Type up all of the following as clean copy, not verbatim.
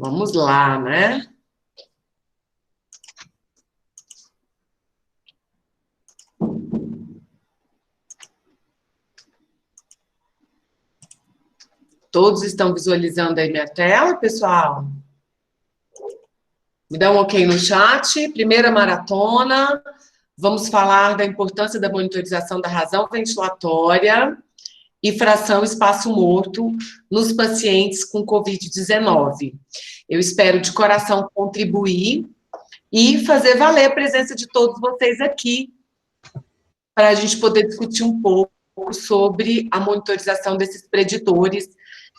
Vamos lá, né? Todos estão visualizando aí minha tela, pessoal? Me dá um ok no chat. Primeira maratona. Vamos falar da importância da monitorização da razão ventilatória e fração espaço morto nos pacientes com Covid-19. Eu espero de coração contribuir e fazer valer a presença de todos vocês aqui para a gente poder discutir um pouco sobre a monitorização desses preditores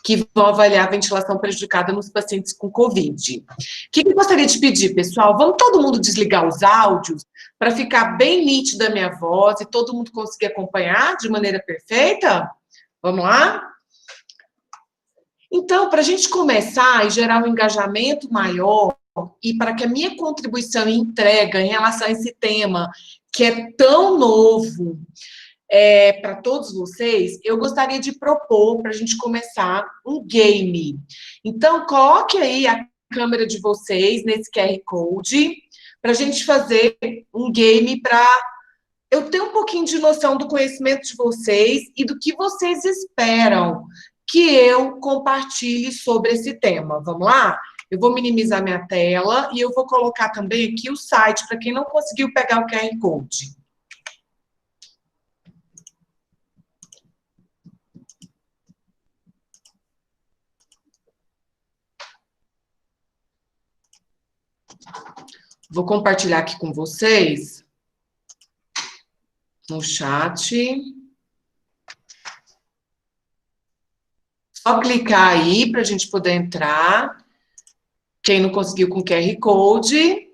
que vão avaliar a ventilação prejudicada nos pacientes com Covid. O que eu gostaria de pedir, pessoal? Vamos todo mundo desligar os áudios para ficar bem nítida a minha voz e todo mundo conseguir acompanhar de maneira perfeita? Vamos lá? Então, para a gente começar e gerar um engajamento maior e para que a minha contribuição e entrega em relação a esse tema, que é tão novo para todos vocês, eu gostaria de propor para a gente começar um game. Então, coloque aí a câmera de vocês nesse QR Code para a gente fazer um game para eu ter um pouquinho de noção do conhecimento de vocês e do que vocês esperam que eu compartilhe sobre esse tema. Vamos lá? Eu vou minimizar minha tela e eu vou colocar também aqui o site para quem não conseguiu pegar o QR Code. Vou compartilhar aqui com vocês no chat. Só clicar aí para a gente poder entrar. Quem não conseguiu com QR Code.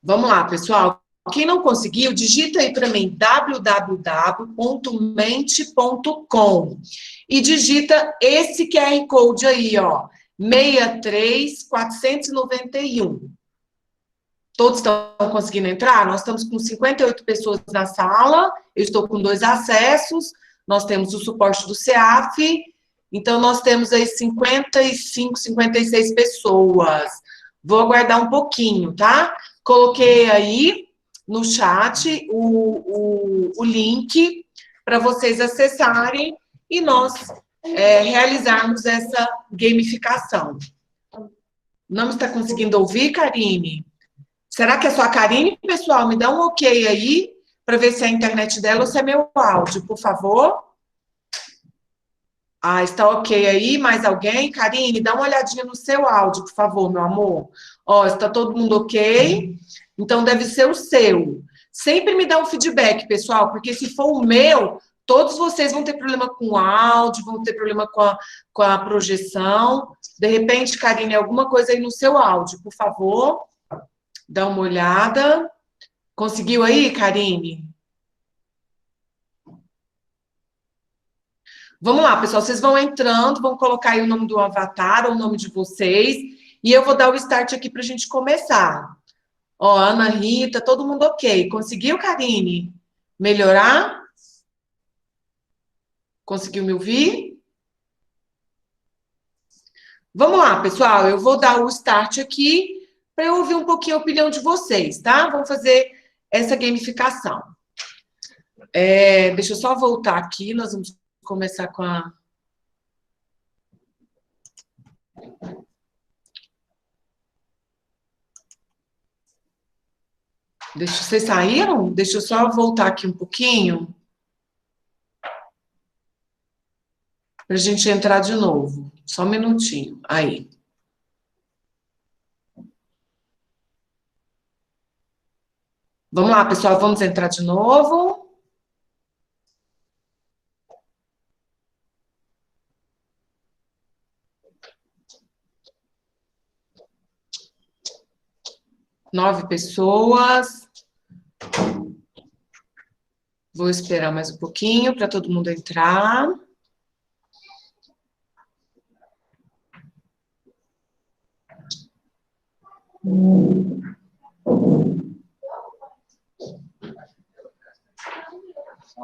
Vamos lá, pessoal. Quem não conseguiu, digita aí para mim www.mente.com e digita esse QR Code aí, ó, 63491. Todos estão conseguindo entrar? Nós estamos com 58 pessoas na sala, eu estou com 2 acessos, nós temos o suporte do CEAF, então nós temos aí 55, 56 pessoas. Vou aguardar um pouquinho, tá? Coloquei aí no chat o link para vocês acessarem e nós realizarmos essa gamificação. Não está conseguindo ouvir, Karine? Será que é só a Karine, pessoal? Me dá um ok aí, para ver se é a internet dela ou se é meu áudio, por favor. Ah, está ok aí? Mais alguém? Karine, dá uma olhadinha no seu áudio, por favor, meu amor. Ó, está todo mundo ok? Então, deve ser o seu. Sempre me dá um feedback, pessoal, porque se for o meu, todos vocês vão ter problema com o áudio, vão ter problema com a projeção. De repente, Karine, alguma coisa aí no seu áudio, por favor. Dá uma olhada. Conseguiu aí, Karine? Vamos lá, pessoal. Vocês vão entrando, vão colocar aí o nome do avatar ou o nome de vocês. E eu vou dar o start aqui para a gente começar. Ó, Ana Rita, todo mundo ok. Conseguiu, Karine? Melhorar? Conseguiu me ouvir? Vamos lá, pessoal. Eu vou dar o start aqui para eu ouvir um pouquinho a opinião de vocês, tá? Vamos fazer essa gamificação. Deixa eu só voltar aqui. Nós vamos começar com a... Vocês saíram? Deixa eu só voltar aqui um pouquinho. Para a gente entrar de novo. Só um minutinho. Aí. Vamos lá, pessoal. Vamos entrar de novo. Nove pessoas. Vou esperar mais um pouquinho para todo mundo entrar.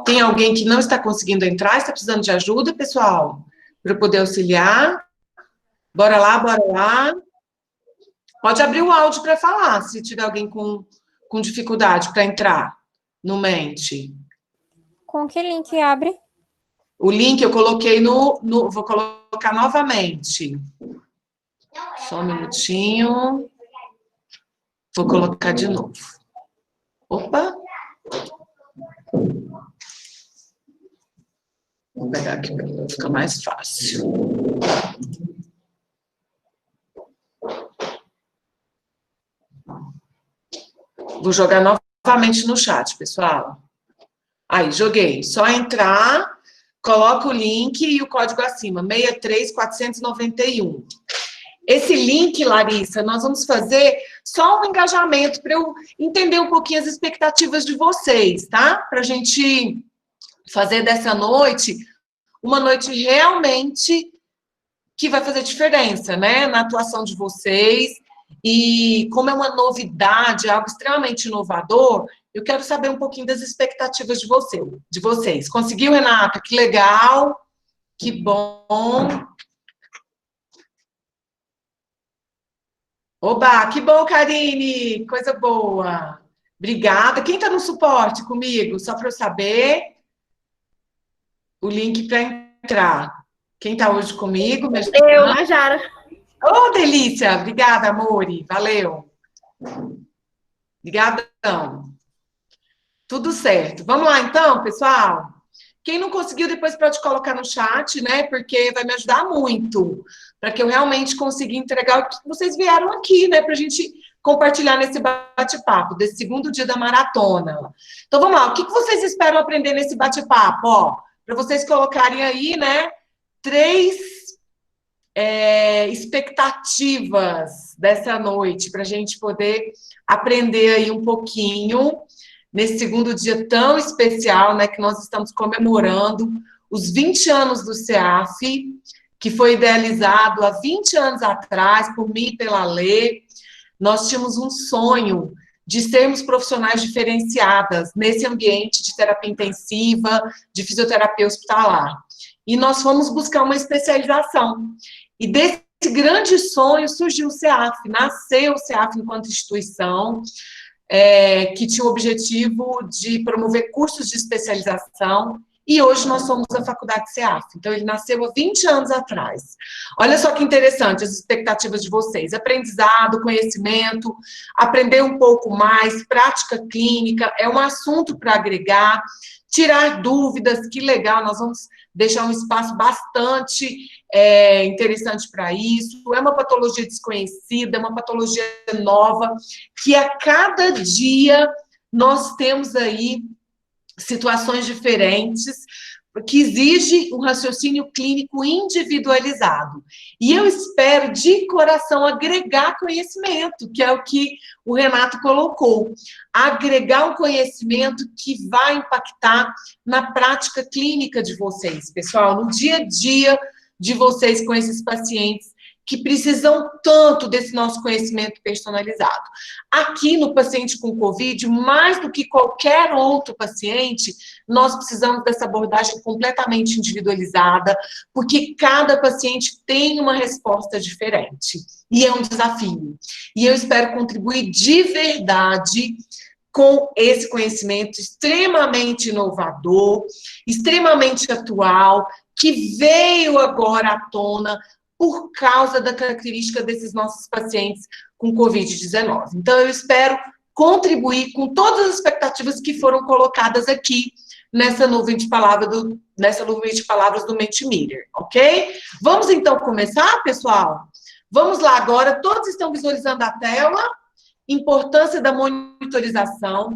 Tem alguém que não está conseguindo entrar, está precisando de ajuda, pessoal? Para eu poder auxiliar? Bora lá, bora lá. Pode abrir o áudio para falar, se tiver alguém com dificuldade para entrar no Mente. Com que link abre? O link eu coloquei vou colocar novamente. Só um minutinho. Vou colocar de novo. Opa! Vou pegar aqui para ficar mais fácil. Vou jogar novamente no chat, pessoal. Aí, joguei. Só entrar, coloca o link e o código acima, 63491. Esse link, Larissa, nós vamos fazer só um engajamento para eu entender um pouquinho as expectativas de vocês, tá? Para a gente fazer dessa noite uma noite realmente que vai fazer diferença, né? Na atuação de vocês. E como é uma novidade, algo extremamente inovador, eu quero saber um pouquinho das expectativas de vocês. Conseguiu, Renata? Que legal, que bom. Oba, que bom, Karine, coisa boa. Obrigada. Quem está no suporte comigo? Só para eu saber o link para entrar. Quem está hoje comigo? Eu, Najara. Oh, delícia! Obrigada, amore. Valeu. Obrigadão. Tudo certo. Vamos lá, então, pessoal? Quem não conseguiu, depois pode colocar no chat, né? Porque vai me ajudar muito para que eu realmente consiga entregar o que vocês vieram aqui, né? Para a gente compartilhar nesse bate-papo, desse segundo dia da maratona. Então, vamos lá. O que vocês esperam aprender nesse bate-papo? Ó, para vocês colocarem aí, né? 3 expectativas dessa noite, para a gente poder aprender aí um pouquinho nesse segundo dia tão especial, né, que nós estamos comemorando os 20 anos do CEAF, que foi idealizado há 20 anos atrás por mim e pela Lê. Nós tínhamos um sonho de sermos profissionais diferenciadas nesse ambiente de terapia intensiva, de fisioterapia hospitalar. E nós fomos buscar uma especialização. E desse grande sonho surgiu o CEAF, nasceu o CEAF enquanto instituição, que tinha o objetivo de promover cursos de especialização, e hoje nós somos a Faculdade CEAF. Então, ele nasceu há 20 anos atrás. Olha só que interessante as expectativas de vocês. Aprendizado, conhecimento, aprender um pouco mais, prática clínica, é um assunto para agregar, tirar dúvidas, que legal, nós vamos deixar um espaço bastante interessante para isso. É uma patologia desconhecida, é uma patologia nova, que a cada dia nós temos aí situações diferentes, que exige um raciocínio clínico individualizado. E eu espero, de coração, agregar conhecimento, que é o que o Renato colocou. Agregar um conhecimento que vai impactar na prática clínica de vocês, pessoal, no dia a dia de vocês com esses pacientes que precisam tanto desse nosso conhecimento personalizado. Aqui no paciente com Covid, mais do que qualquer outro paciente, nós precisamos dessa abordagem completamente individualizada, porque cada paciente tem uma resposta diferente. E é um desafio. E eu espero contribuir de verdade com esse conhecimento extremamente inovador, extremamente atual, que veio agora à tona por causa da característica desses nossos pacientes com Covid-19. Então, eu espero contribuir com todas as expectativas que foram colocadas aqui nessa nuvem de palavras do Mentimeter, ok? Vamos, então, começar, pessoal? Vamos lá agora, todos estão visualizando a tela? Importância da monitorização,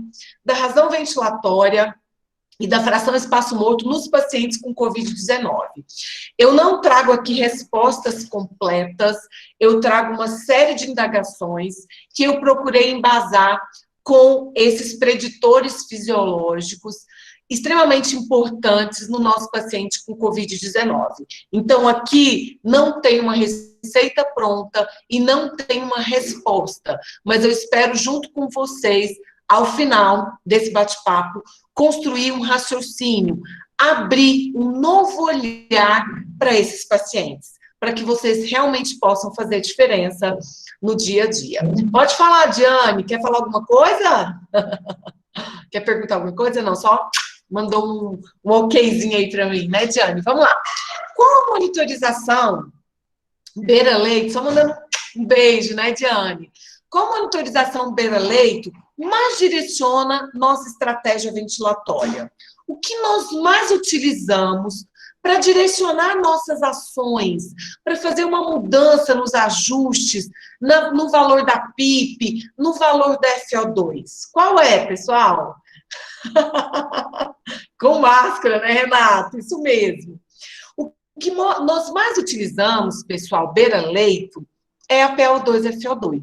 da razão ventilatória e da fração espaço-morto nos pacientes com Covid-19. Eu não trago aqui respostas completas, eu trago uma série de indagações que eu procurei embasar com esses preditores fisiológicos extremamente importantes no nosso paciente com Covid-19. Então, aqui não tem uma receita pronta e não tem uma resposta, mas eu espero, junto com vocês, ao final desse bate-papo, construir um raciocínio, abrir um novo olhar para esses pacientes, para que vocês realmente possam fazer diferença no dia a dia. Pode falar, Diane, quer falar alguma coisa? Quer perguntar alguma coisa? Não, só mandou um okzinho aí para mim, né, Diane? Vamos lá. Com a monitorização beira-leito, só mandando um beijo, né, Diane? Com a monitorização beira-leito, mais direciona nossa estratégia ventilatória. O que nós mais utilizamos para direcionar nossas ações, para fazer uma mudança nos ajustes, no valor da PIP, no valor da FO2? Qual é, pessoal? Com máscara, né, Renato? Isso mesmo. O que nós mais utilizamos, pessoal, beira-leito, é a PO2-FO2.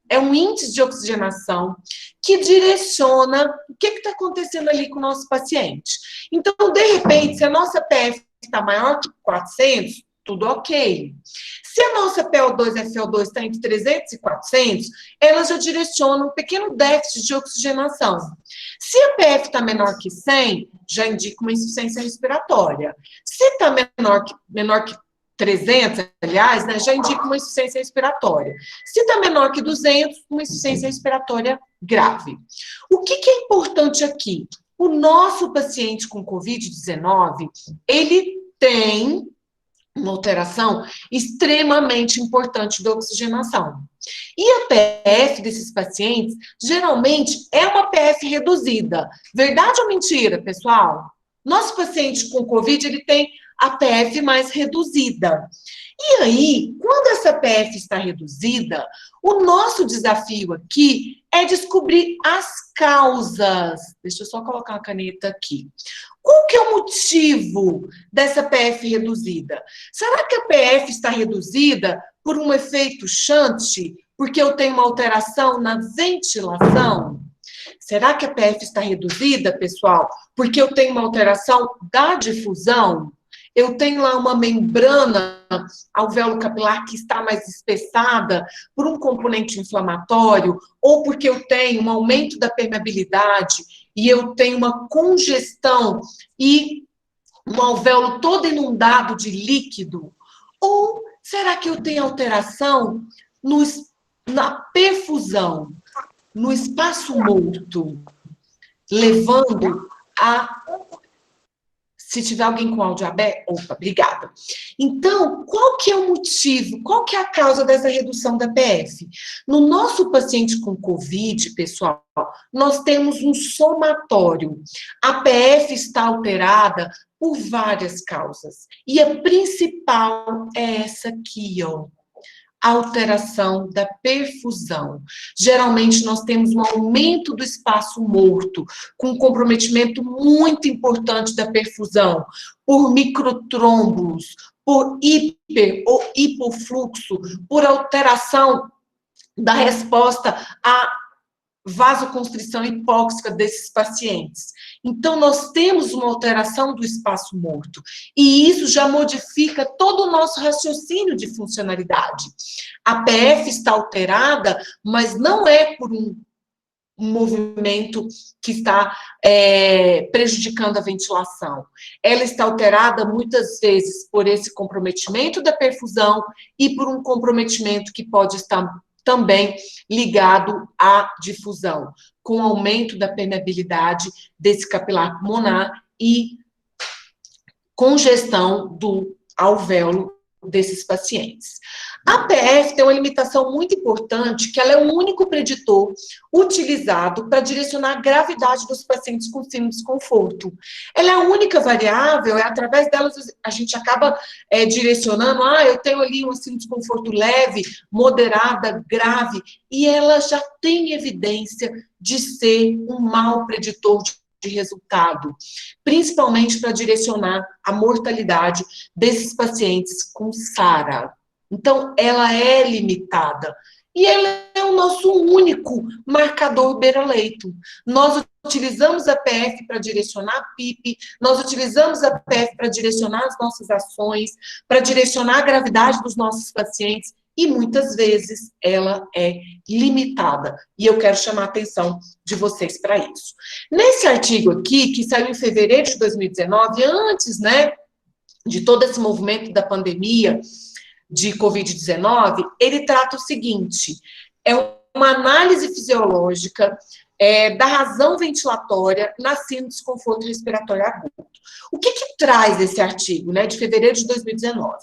É um índice de oxigenação que direciona o que está acontecendo ali com o nosso paciente. Então, de repente, se a nossa PF está maior que 400, tudo ok. Se a nossa PO2-FO2 está entre 300 e 400, ela já direciona um pequeno déficit de oxigenação. Se a PF está menor que 100, já indica uma insuficiência respiratória. Se está menor que 300, aliás, né, já indica uma insuficiência respiratória. Se está menor que 200, uma insuficiência respiratória grave. O que é importante aqui? O nosso paciente com Covid-19, ele tem uma alteração extremamente importante da oxigenação. E a PF desses pacientes, geralmente, é uma PF reduzida. Verdade ou mentira, pessoal? Nosso paciente com Covid, ele tem a PF mais reduzida. E aí, quando essa PF está reduzida, o nosso desafio aqui é descobrir as causas. Deixa eu só colocar uma caneta aqui. Qual que é o motivo dessa PF reduzida? Será que a PF está reduzida por um efeito shunt, porque eu tenho uma alteração na ventilação? Será que a PF está reduzida, pessoal, porque eu tenho uma alteração da difusão? Eu tenho lá uma membrana alvéolo capilar que está mais espessada por um componente inflamatório, ou porque eu tenho um aumento da permeabilidade e eu tenho uma congestão e um alvéolo todo inundado de líquido? Ou será que eu tenho alteração na perfusão, no espaço morto, levando a... Se tiver alguém com áudio aberto... Opa, obrigada. Então, qual que é o motivo, qual que é a causa dessa redução da PF? No nosso paciente com Covid, pessoal, nós temos um somatório. A PF está alterada por várias causas. E a principal é essa aqui, ó. Alteração da perfusão. Geralmente, nós temos um aumento do espaço morto, com um comprometimento muito importante da perfusão, por microtrômbulos, por hiper ou hipofluxo, por alteração da resposta à vasoconstrição hipóxica desses pacientes. Então, nós temos uma alteração do espaço morto, e isso já modifica todo o nosso raciocínio de funcionalidade. A PF está alterada, mas não é por um movimento que está prejudicando a ventilação. Ela está alterada muitas vezes por esse comprometimento da perfusão e por um comprometimento que pode estar também ligado à difusão, com aumento da permeabilidade desse capilar pulmonar e congestão do alvéolo desses pacientes. A PF tem uma limitação muito importante, que ela é o único preditor utilizado para direcionar a gravidade dos pacientes com síndrome de desconforto. Ela é a única variável, através dela a gente acaba direcionando, eu tenho ali uma síndrome de desconforto leve, moderada, grave, e ela já tem evidência de ser um mau preditor de resultado, principalmente para direcionar a mortalidade desses pacientes com SARA. Então, ela é limitada. E ela é o nosso único marcador beira-leito. Nós utilizamos a PF para direcionar a PIP, nós utilizamos a PF para direcionar as nossas ações, para direcionar a gravidade dos nossos pacientes, e muitas vezes ela é limitada. E eu quero chamar a atenção de vocês para isso. Nesse artigo aqui, que saiu em fevereiro de 2019, antes, né, de todo esse movimento da pandemia de Covid-19, ele trata o seguinte: é uma análise fisiológica da razão ventilatória na síndrome de desconforto respiratório agudo. O que traz esse artigo, né, de fevereiro de 2019?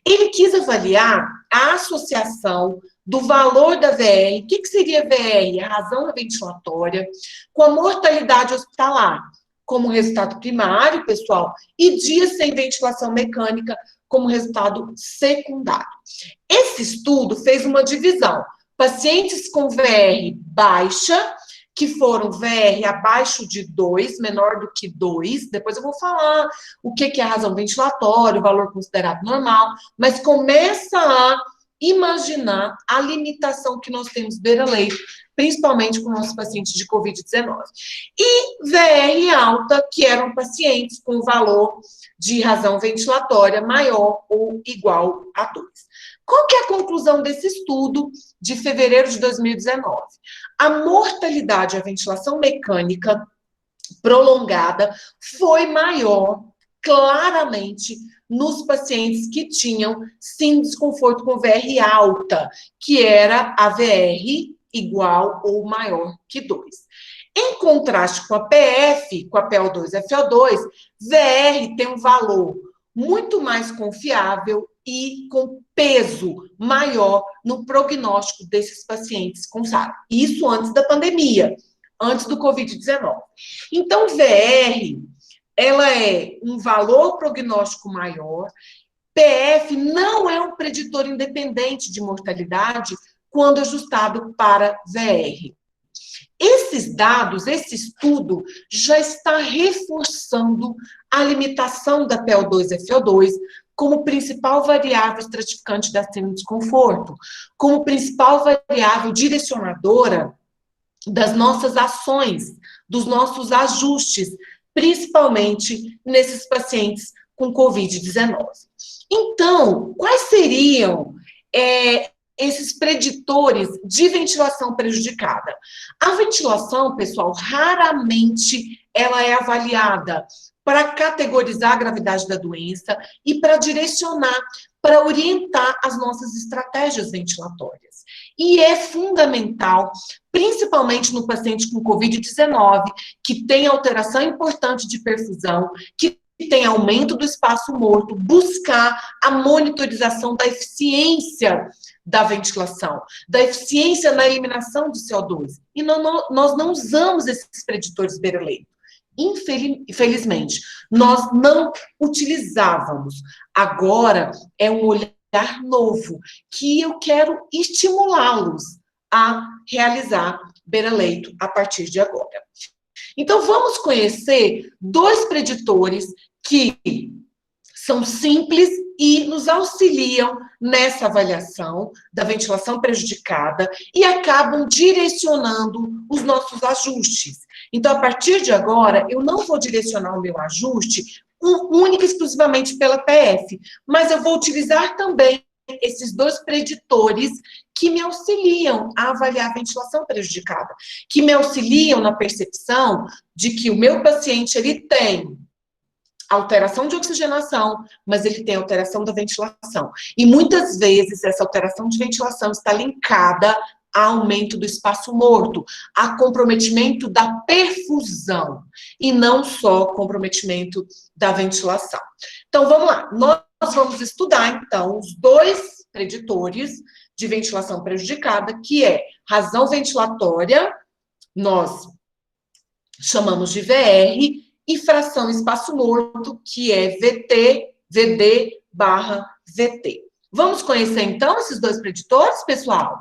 Ele quis avaliar a associação do valor da VR, o que seria VR, a razão ventilatória, com a mortalidade hospitalar, como resultado primário, pessoal, e dias sem ventilação mecânica como resultado secundário. Esse estudo fez uma divisão. Pacientes com VR baixa, que foram VR abaixo de 2, menor do que 2, depois eu vou falar o que é a razão ventilatória, o valor considerado normal, mas começa a imaginar a limitação que nós temos beira-leito, principalmente com nossos pacientes de Covid-19. E VR alta, que eram pacientes com valor de razão ventilatória maior ou igual a 2. Qual que é a conclusão desse estudo de fevereiro de 2019? A mortalidade à ventilação mecânica prolongada foi maior, claramente, nos pacientes que tinham, sim, desconforto com VR alta, que era a VR igual ou maior que 2. Em contraste com a PF, com a PO2-FO2, VR tem um valor muito mais confiável e com peso maior no prognóstico desses pacientes com SARA. Isso antes da pandemia, antes do Covid-19. Então, VR, ela é um valor prognóstico maior. PF não é um preditor independente de mortalidade quando ajustado para VR. Esses dados, esse estudo, já está reforçando a limitação da PO2-FO2 como principal variável estratificante da síndrome de desconforto, como principal variável direcionadora das nossas ações, dos nossos ajustes, principalmente nesses pacientes com Covid-19. Então, quais seriam esses preditores de ventilação prejudicada? A ventilação, pessoal, raramente ela é avaliada para categorizar a gravidade da doença e para direcionar, para orientar as nossas estratégias ventilatórias. E é fundamental, principalmente no paciente com Covid-19, que tem alteração importante de perfusão, que tem aumento do espaço morto, buscar a monitorização da eficiência da ventilação, da eficiência na eliminação de CO2. E nós não usamos esses preditores beira-leito. Infelizmente, nós não utilizávamos. Agora é um olhar novo, que eu quero estimulá-los a realizar beira-leito a partir de agora. Então, vamos conhecer 2 preditores que são simples e nos auxiliam nessa avaliação da ventilação prejudicada e acabam direcionando os nossos ajustes. Então, a partir de agora, eu não vou direcionar o meu ajuste única e exclusivamente pela PF, mas eu vou utilizar também esses 2 preditores que me auxiliam a avaliar a ventilação prejudicada, que me auxiliam na percepção de que o meu paciente, ele tem alteração de oxigenação, mas ele tem alteração da ventilação. E muitas vezes essa alteração de ventilação está linkada a aumento do espaço morto, a comprometimento da perfusão, e não só comprometimento da ventilação. Então, vamos lá. Nós vamos estudar, então, os 2 preditores de ventilação prejudicada, que é razão ventilatória, nós chamamos de VR, e fração espaço morto, que é VT, VD barra VT. Vamos conhecer, então, esses 2 preditores, pessoal?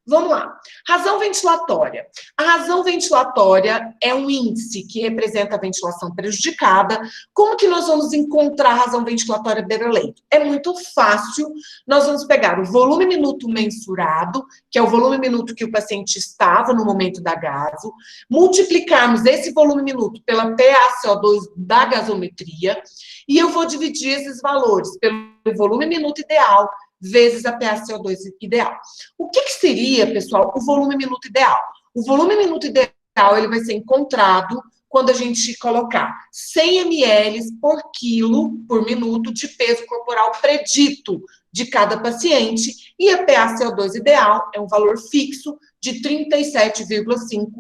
Vamos lá. Razão ventilatória. A razão ventilatória é um índice que representa a ventilação prejudicada. Como que nós vamos encontrar a razão ventilatória beira-leito? É muito fácil. Nós vamos pegar o volume minuto mensurado, que é o volume minuto que o paciente estava no momento da gaso, multiplicarmos esse volume minuto pela PaCO2 da gasometria, e eu vou dividir esses valores pelo volume minuto ideal vezes a PaCO2 ideal. O que seria, pessoal, o volume minuto ideal? O volume minuto ideal ele vai ser encontrado quando a gente colocar 100 ml por quilo por minuto de peso corporal predito de cada paciente, e a PaCO2 ideal é um valor fixo de 37,5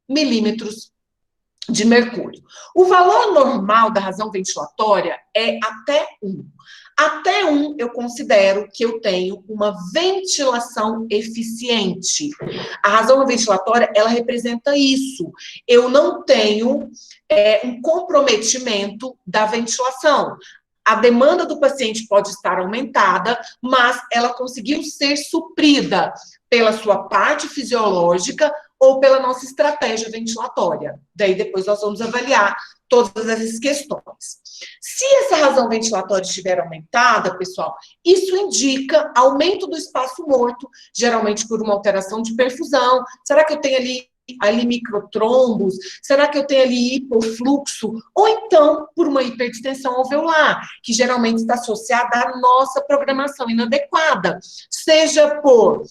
milímetros de mercúrio. O valor normal da razão ventilatória é até 1. Até 1, eu considero que eu tenho uma ventilação eficiente. A razão ventilatória, ela representa isso. Eu não tenho um comprometimento da ventilação. A demanda do paciente pode estar aumentada, mas ela conseguiu ser suprida pela sua parte fisiológica ou pela nossa estratégia ventilatória. Daí depois nós vamos avaliar todas essas questões. Se essa razão ventilatória estiver aumentada, pessoal, isso indica aumento do espaço morto, geralmente por uma alteração de perfusão. Será que eu tenho ali microtrombos? Será que eu tenho ali hipofluxo? Ou então por uma hiperdistensão alveolar, que geralmente está associada à nossa programação inadequada, seja por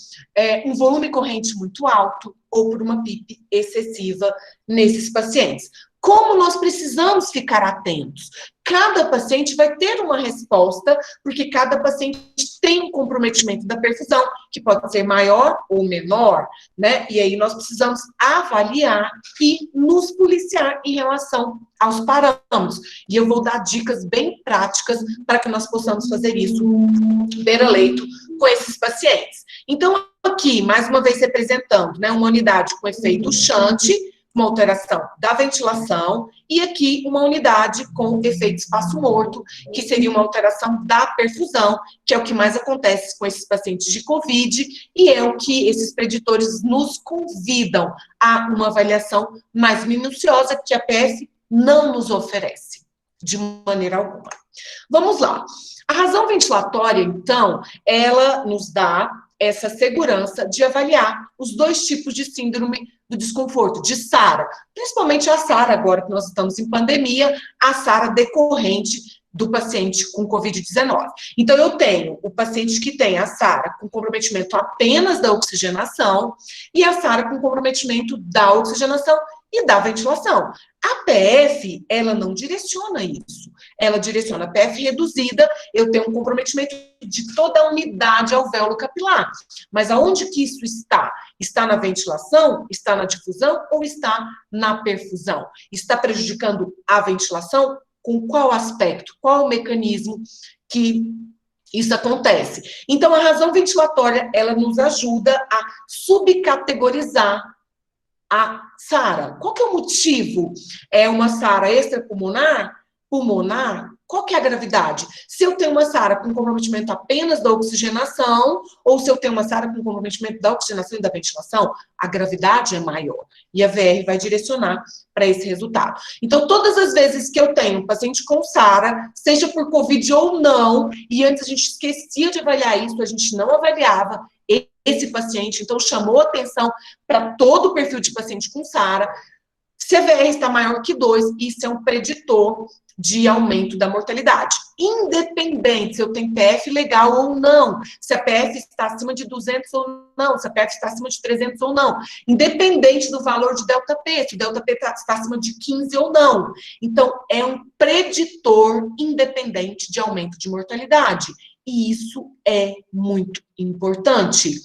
um volume corrente muito alto ou por uma PIP excessiva nesses pacientes. Como nós precisamos ficar atentos? Cada paciente vai ter uma resposta, porque cada paciente tem um comprometimento da perfusão, que pode ser maior ou menor, né? E aí nós precisamos avaliar e nos policiar em relação aos parâmetros. E eu vou dar dicas bem práticas para que nós possamos fazer isso beira-leito com esses pacientes. Então, aqui, mais uma vez representando, né, uma unidade com efeito shunt, uma alteração da ventilação, e aqui uma unidade com efeito espaço morto, que seria uma alteração da perfusão, que é o que mais acontece com esses pacientes de COVID, e é o que esses preditores nos convidam a uma avaliação mais minuciosa, que a PF não nos oferece, de maneira alguma. Vamos lá. A razão ventilatória, então, ela nos dá essa segurança de avaliar os dois tipos de síndrome do desconforto, de SARA, principalmente a SARA, agora que nós estamos em pandemia, a SARA decorrente do paciente com COVID-19. Então, eu tenho o paciente que tem a SARA com comprometimento apenas da oxigenação e a SARA com comprometimento da oxigenação e da ventilação. A PF, ela não direciona isso. Ela direciona a PF reduzida, eu tenho um comprometimento de toda a unidade alvéolo capilar. Mas aonde que isso está? Está na ventilação? Está na difusão? Ou está na perfusão? Está prejudicando a ventilação? Com qual aspecto? Qual o mecanismo que isso acontece? Então, a razão ventilatória, ela nos ajuda a subcategorizar a SARA. Qual que é o motivo? É uma SARA extrapulmonar? Pulmonar? Qual que é a gravidade? Se eu tenho uma SARA com comprometimento apenas da oxigenação, ou se eu tenho uma SARA com comprometimento da oxigenação e da ventilação, a gravidade é maior. E a VR vai direcionar para esse resultado. Então, todas as vezes que eu tenho um paciente com SARA, seja por COVID ou não, e antes a gente esquecia de avaliar isso, a gente não avaliava esse paciente, então chamou atenção para todo o perfil de paciente com SARA. Se a VR está maior que 2, isso é um preditor de aumento da mortalidade. Independente se eu tenho PF legal ou não, se a PF está acima de 200 ou não, se a PF está acima de 300 ou não, independente do valor de ΔP, se o ΔP está acima de 15 ou não. Então, é um preditor independente de aumento de mortalidade. E isso é muito importante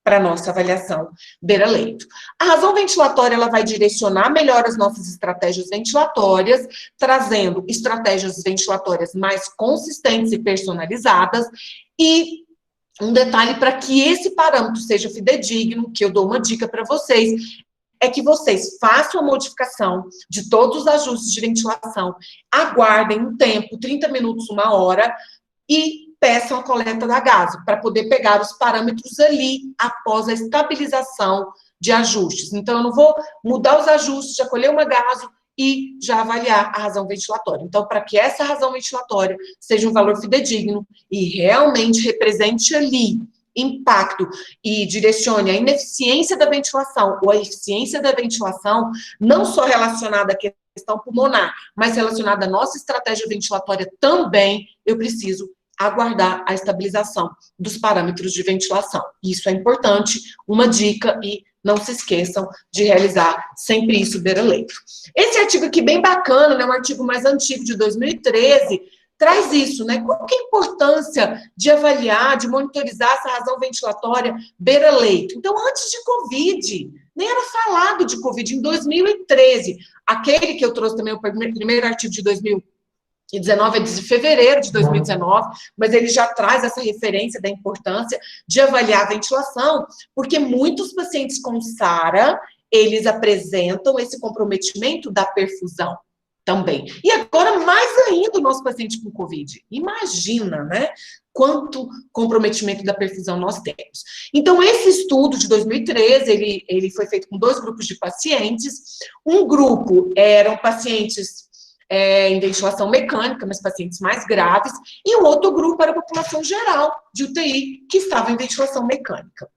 para a nossa avaliação beira-leito. A razão ventilatória, ela vai direcionar melhor as nossas estratégias ventilatórias, trazendo estratégias ventilatórias mais consistentes e personalizadas, e um detalhe para que esse parâmetro seja fidedigno, que eu dou uma dica para vocês, é que vocês façam a modificação de todos os ajustes de ventilação, aguardem um tempo, 30 minutos, 1 hora, e peçam a coleta da gaso, para poder pegar os parâmetros ali, após a estabilização de ajustes. Então, eu não vou mudar os ajustes, já colher uma gaso e já avaliar a razão ventilatória. Então, para que essa razão ventilatória seja um valor fidedigno e realmente represente ali impacto e direcione a ineficiência da ventilação ou a eficiência da ventilação, não só relacionada à questão pulmonar, mas relacionada à nossa estratégia ventilatória também, eu preciso aguardar a estabilização dos parâmetros de ventilação. Isso é importante, uma dica, e não se esqueçam de realizar sempre isso beira-leito. Esse artigo aqui, bem bacana, né, um artigo mais antigo, de 2013, traz isso, né? Qual que é a importância de avaliar, de monitorizar essa razão ventilatória beira-leito? Então, antes de Covid, nem era falado de Covid, em 2013. Aquele que eu trouxe também, o primeiro artigo de 2019, é de fevereiro de 2019, mas ele já traz essa referência da importância de avaliar a ventilação, porque muitos pacientes com SARA, eles apresentam esse comprometimento da perfusão também. E agora, mais ainda, o nosso paciente com Covid. Imagina, né? Quanto comprometimento da perfusão nós temos. Então, esse estudo de 2013, ele foi feito com 2 grupos de pacientes. Um grupo eram pacientes em ventilação mecânica, mas pacientes mais graves, e o outro grupo era a população geral de UTI, que estava em ventilação mecânica.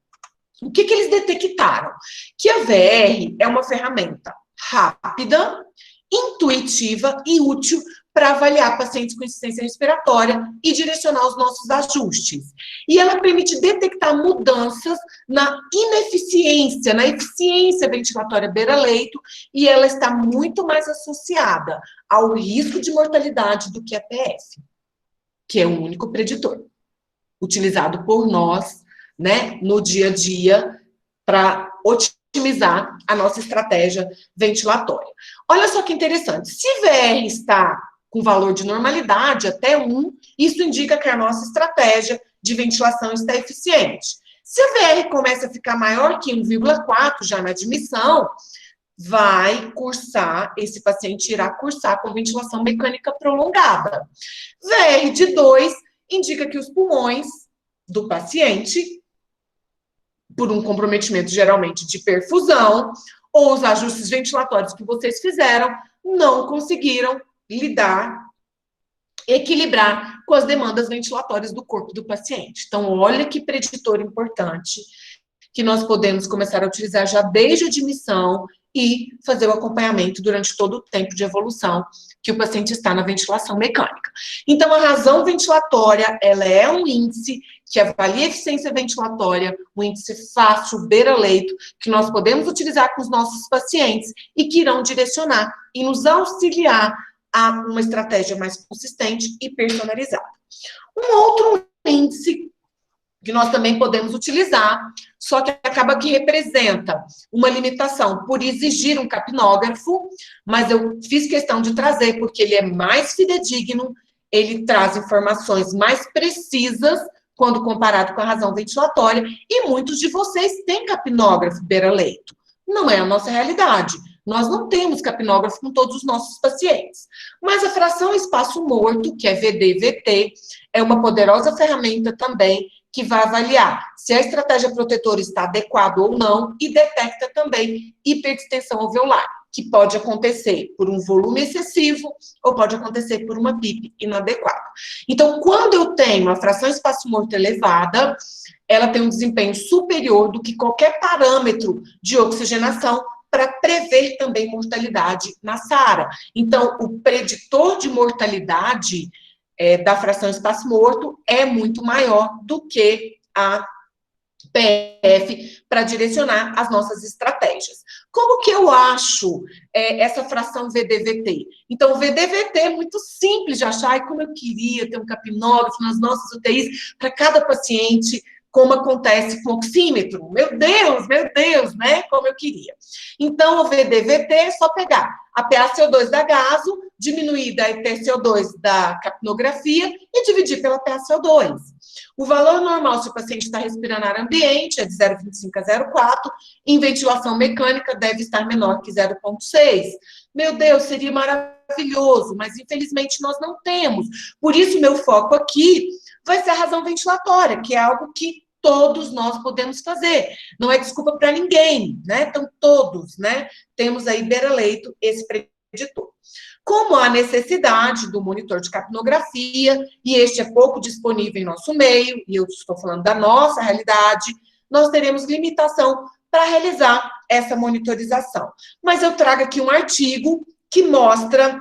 O que eles detectaram? Que a VR é uma ferramenta rápida, intuitiva e útil para avaliar pacientes com insuficiência respiratória e direcionar os nossos ajustes. E ela permite detectar mudanças na ineficiência, na eficiência ventilatória beira-leito, e ela está muito mais associada ao risco de mortalidade do que a PF, que é o único preditor utilizado por nós, né, no dia a dia, para otimizar a nossa estratégia ventilatória. Olha só que interessante, se VR está com valor de normalidade, até 1, isso indica que a nossa estratégia de ventilação está eficiente. Se a VR começa a ficar maior que 1,4, já na admissão, vai cursar, esse paciente irá cursar com ventilação mecânica prolongada. VR de 2 indica que os pulmões do paciente, por um comprometimento geralmente de perfusão, ou os ajustes ventilatórios que vocês fizeram, não conseguiram equilibrar com as demandas ventilatórias do corpo do paciente. Então, olha que preditor importante que nós podemos começar a utilizar já desde a admissão e fazer o acompanhamento durante todo o tempo de evolução que o paciente está na ventilação mecânica. Então, a razão ventilatória, ela é um índice que avalia a eficiência ventilatória, um índice fácil, beira-leito, que nós podemos utilizar com os nossos pacientes e que irão direcionar e nos auxiliar a uma estratégia mais consistente e personalizada. Um outro índice que nós também podemos utilizar, só que acaba que representa uma limitação por exigir um capnógrafo, mas eu fiz questão de trazer porque ele é mais fidedigno, ele traz informações mais precisas quando comparado com a razão ventilatória, e muitos de vocês têm capnógrafo beira-leito. Não é a nossa realidade. Nós não temos capnógrafo com todos os nossos pacientes. Mas a fração espaço morto, que é VD-VT, é uma poderosa ferramenta também que vai avaliar se a estratégia protetora está adequada ou não e detecta também hiperdistensão alveolar, que pode acontecer por um volume excessivo ou pode acontecer por uma PIP inadequada. Então, quando eu tenho a fração espaço morto elevada, ela tem um desempenho superior do que qualquer parâmetro de oxigenação para prever também mortalidade na SARA. Então, o preditor de mortalidade da fração espaço morto é muito maior do que a PF para direcionar as nossas estratégias. Como que eu acho essa fração VD-VT? Então, o VD-VT é muito simples de achar, e como eu queria ter um capnógrafo nas nossas UTIs para cada paciente, como acontece com o oxímetro. Meu Deus, né? Como eu queria. Então, o VD-VT é só pegar a PaCO2 da gaso, diminuir da TCO2 da capnografia e dividir pela PaCO2. O valor normal, se o paciente está respirando ar ambiente, é de 0,25 a 0,4. Em ventilação mecânica, deve estar menor que 0,6. Meu Deus, seria maravilhoso, mas infelizmente nós não temos. Por isso, meu foco aqui vai ser a razão ventilatória, que é algo que todos nós podemos fazer. Não é desculpa para ninguém, né? Então, todos, né? Temos aí beira-leito esse preditor. Como há necessidade do monitor de capnografia, e este é pouco disponível em nosso meio, e eu estou falando da nossa realidade, nós teremos limitação para realizar essa monitorização. Mas eu trago aqui um artigo que mostra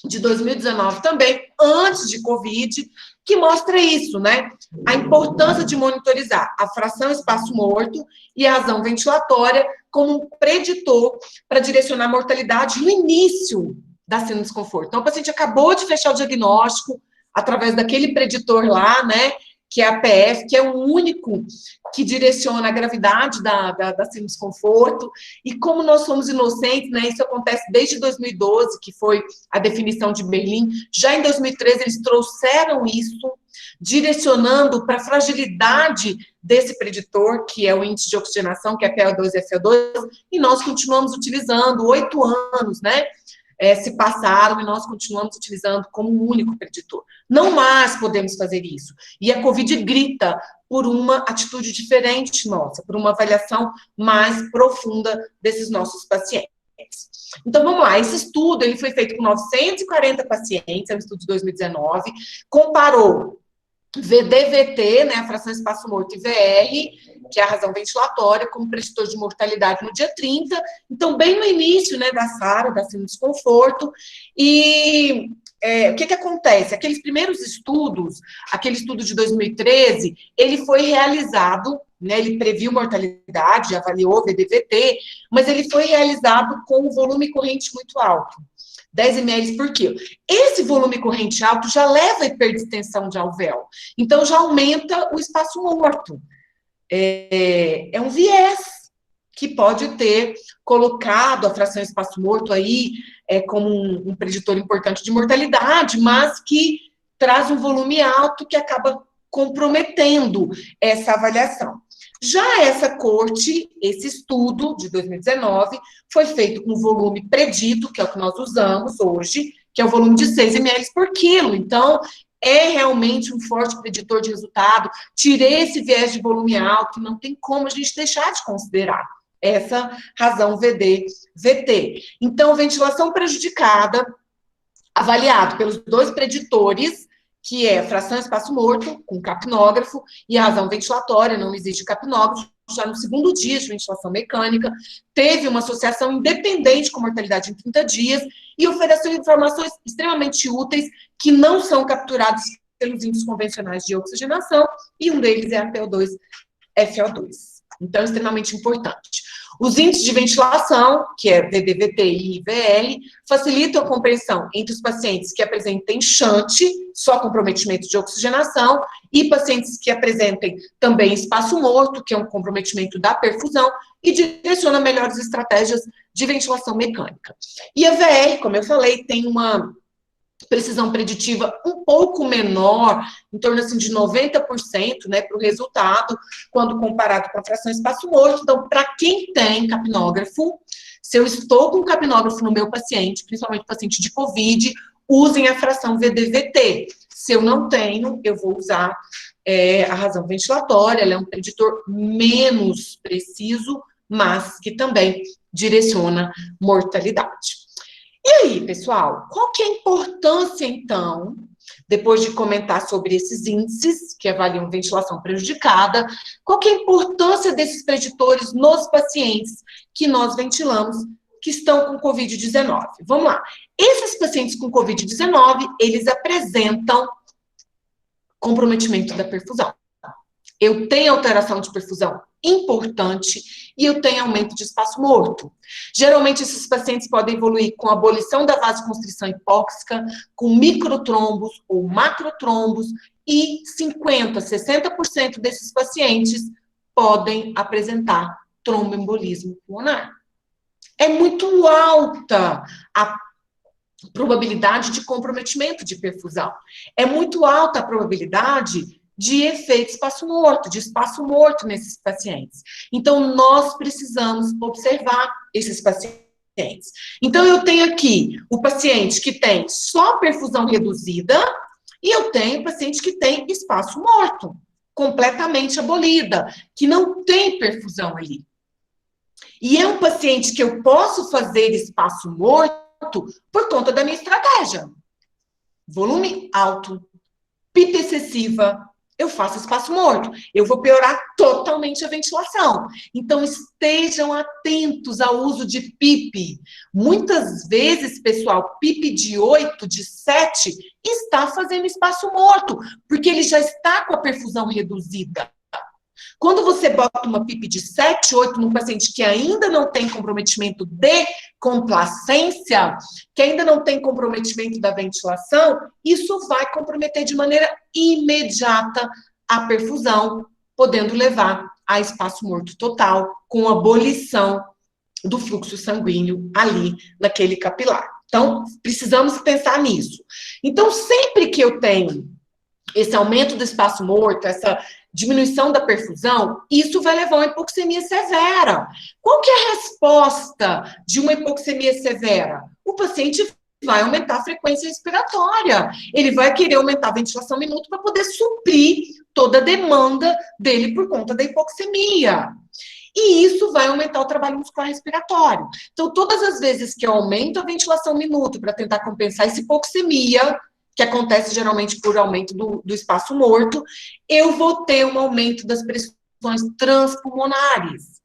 de 2019 também, antes de Covid, que mostra isso, né? A importância de monitorizar a fração espaço morto e a razão ventilatória como um preditor para direcionar a mortalidade no início da síndrome de desconforto. Então, o paciente acabou de fechar o diagnóstico através daquele preditor lá, né? Que é a PF, que é o único que direciona a gravidade da síndrome de desconforto. E como nós somos inocentes, né? Isso acontece desde 2012, que foi a definição de Berlim. Já em 2013, eles trouxeram isso, direcionando para a fragilidade desse preditor, que é o índice de oxigenação, que é PO2 e FO2, e nós continuamos utilizando 8 anos, né? Se passaram e nós continuamos utilizando como um único preditor. Não mais podemos fazer isso. E a Covid grita por uma atitude diferente nossa, por uma avaliação mais profunda desses nossos pacientes. Então, vamos lá, esse estudo ele foi feito com 940 pacientes, é um estudo de 2019, comparou VD-VT, né, a fração espaço morto, e VR, que é a razão ventilatória, como preditor de mortalidade no dia 30, então bem no início, né, da SARA, da síndrome de desconforto, e o que acontece? Aqueles primeiros estudos, aquele estudo de 2013, ele foi realizado, né, ele previu mortalidade, avaliou VD-VT, mas ele foi realizado com um volume corrente muito alto. 10 ml por quilo. Esse volume corrente alto já leva a hiperdistensão de alvéolo. Então, já aumenta o espaço morto. É um viés que pode ter colocado a fração espaço morto aí como um preditor importante de mortalidade, mas que traz um volume alto que acaba comprometendo essa avaliação. Já essa corte, esse estudo de 2019, foi feito com volume predito, que é o que nós usamos hoje, que é o volume de 6 ml por quilo. Então, é realmente um forte preditor de resultado. Tirei esse viés de volume alto, não tem como a gente deixar de considerar essa razão VD-VT. Então, ventilação prejudicada, avaliado pelos dois preditores, que é fração espaço morto, com capnógrafo, e a razão ventilatória, não existe capnógrafo, já no segundo dia de ventilação mecânica, teve uma associação independente com mortalidade em 30 dias, e ofereceu informações extremamente úteis, que não são capturadas pelos índices convencionais de oxigenação, e um deles é a PO2, FO2. Então, é extremamente importante. Os índices de ventilação, que é VD-VT e IVL, facilitam a compreensão entre os pacientes que apresentem shunt, só comprometimento de oxigenação, e pacientes que apresentem também espaço morto, que é um comprometimento da perfusão, e direciona melhores estratégias de ventilação mecânica. E a VR, como eu falei, tem uma precisão preditiva um pouco menor, em torno assim, de 90%, né, para o resultado, quando comparado com a fração espaço morto. Então, para quem tem capnógrafo, se eu estou com capnógrafo no meu paciente, principalmente paciente de COVID, usem a fração VD-VT. Se eu não tenho, eu vou usar a razão ventilatória, ela é um preditor menos preciso, mas que também direciona mortalidade. E aí, pessoal, qual que é a importância, então, depois de comentar sobre esses índices, que avaliam ventilação prejudicada, qual que é a importância desses preditores nos pacientes que nós ventilamos, que estão com Covid-19? Vamos lá. Esses pacientes com Covid-19, eles apresentam comprometimento da perfusão. Eu tenho alteração de perfusão importante e eu tenho aumento de espaço morto. Geralmente, esses pacientes podem evoluir com abolição da vasoconstrição hipóxica, com microtrombos ou macrotrombos, e 50%, 60% desses pacientes podem apresentar tromboembolismo pulmonar. É muito alta a probabilidade de comprometimento de perfusão. É muito alta a probabilidade de efeito espaço morto, de espaço morto nesses pacientes. Então, nós precisamos observar esses pacientes. Então, eu tenho aqui o paciente que tem só perfusão reduzida e eu tenho o paciente que tem espaço morto, completamente abolida, que não tem perfusão ali. E é um paciente que eu posso fazer espaço morto por conta da minha estratégia. Volume alto, PIP excessiva, eu faço espaço morto. Eu vou piorar totalmente a ventilação. Então, estejam atentos ao uso de PIP. Muitas vezes, pessoal, PIP de 8, de 7, está fazendo espaço morto, porque ele já está com a perfusão reduzida. Quando você bota uma PIP de 7, 8 num paciente que ainda não tem comprometimento de complacência, que ainda não tem comprometimento da ventilação, isso vai comprometer de maneira imediata a perfusão, podendo levar a espaço morto total, com abolição do fluxo sanguíneo ali naquele capilar. Então, precisamos pensar nisso. Então, sempre que eu tenho esse aumento do espaço morto, essa diminuição da perfusão, isso vai levar a uma hipoxemia severa. Qual que é a resposta de uma hipoxemia severa? O paciente vai aumentar a frequência respiratória. Ele vai querer aumentar a ventilação minuto para poder suprir toda a demanda dele por conta da hipoxemia. E isso vai aumentar o trabalho muscular respiratório. Então, todas as vezes que eu aumento a ventilação minuto para tentar compensar essa hipoxemia, que acontece geralmente por aumento do espaço morto, eu vou ter um aumento das pressões transpulmonares.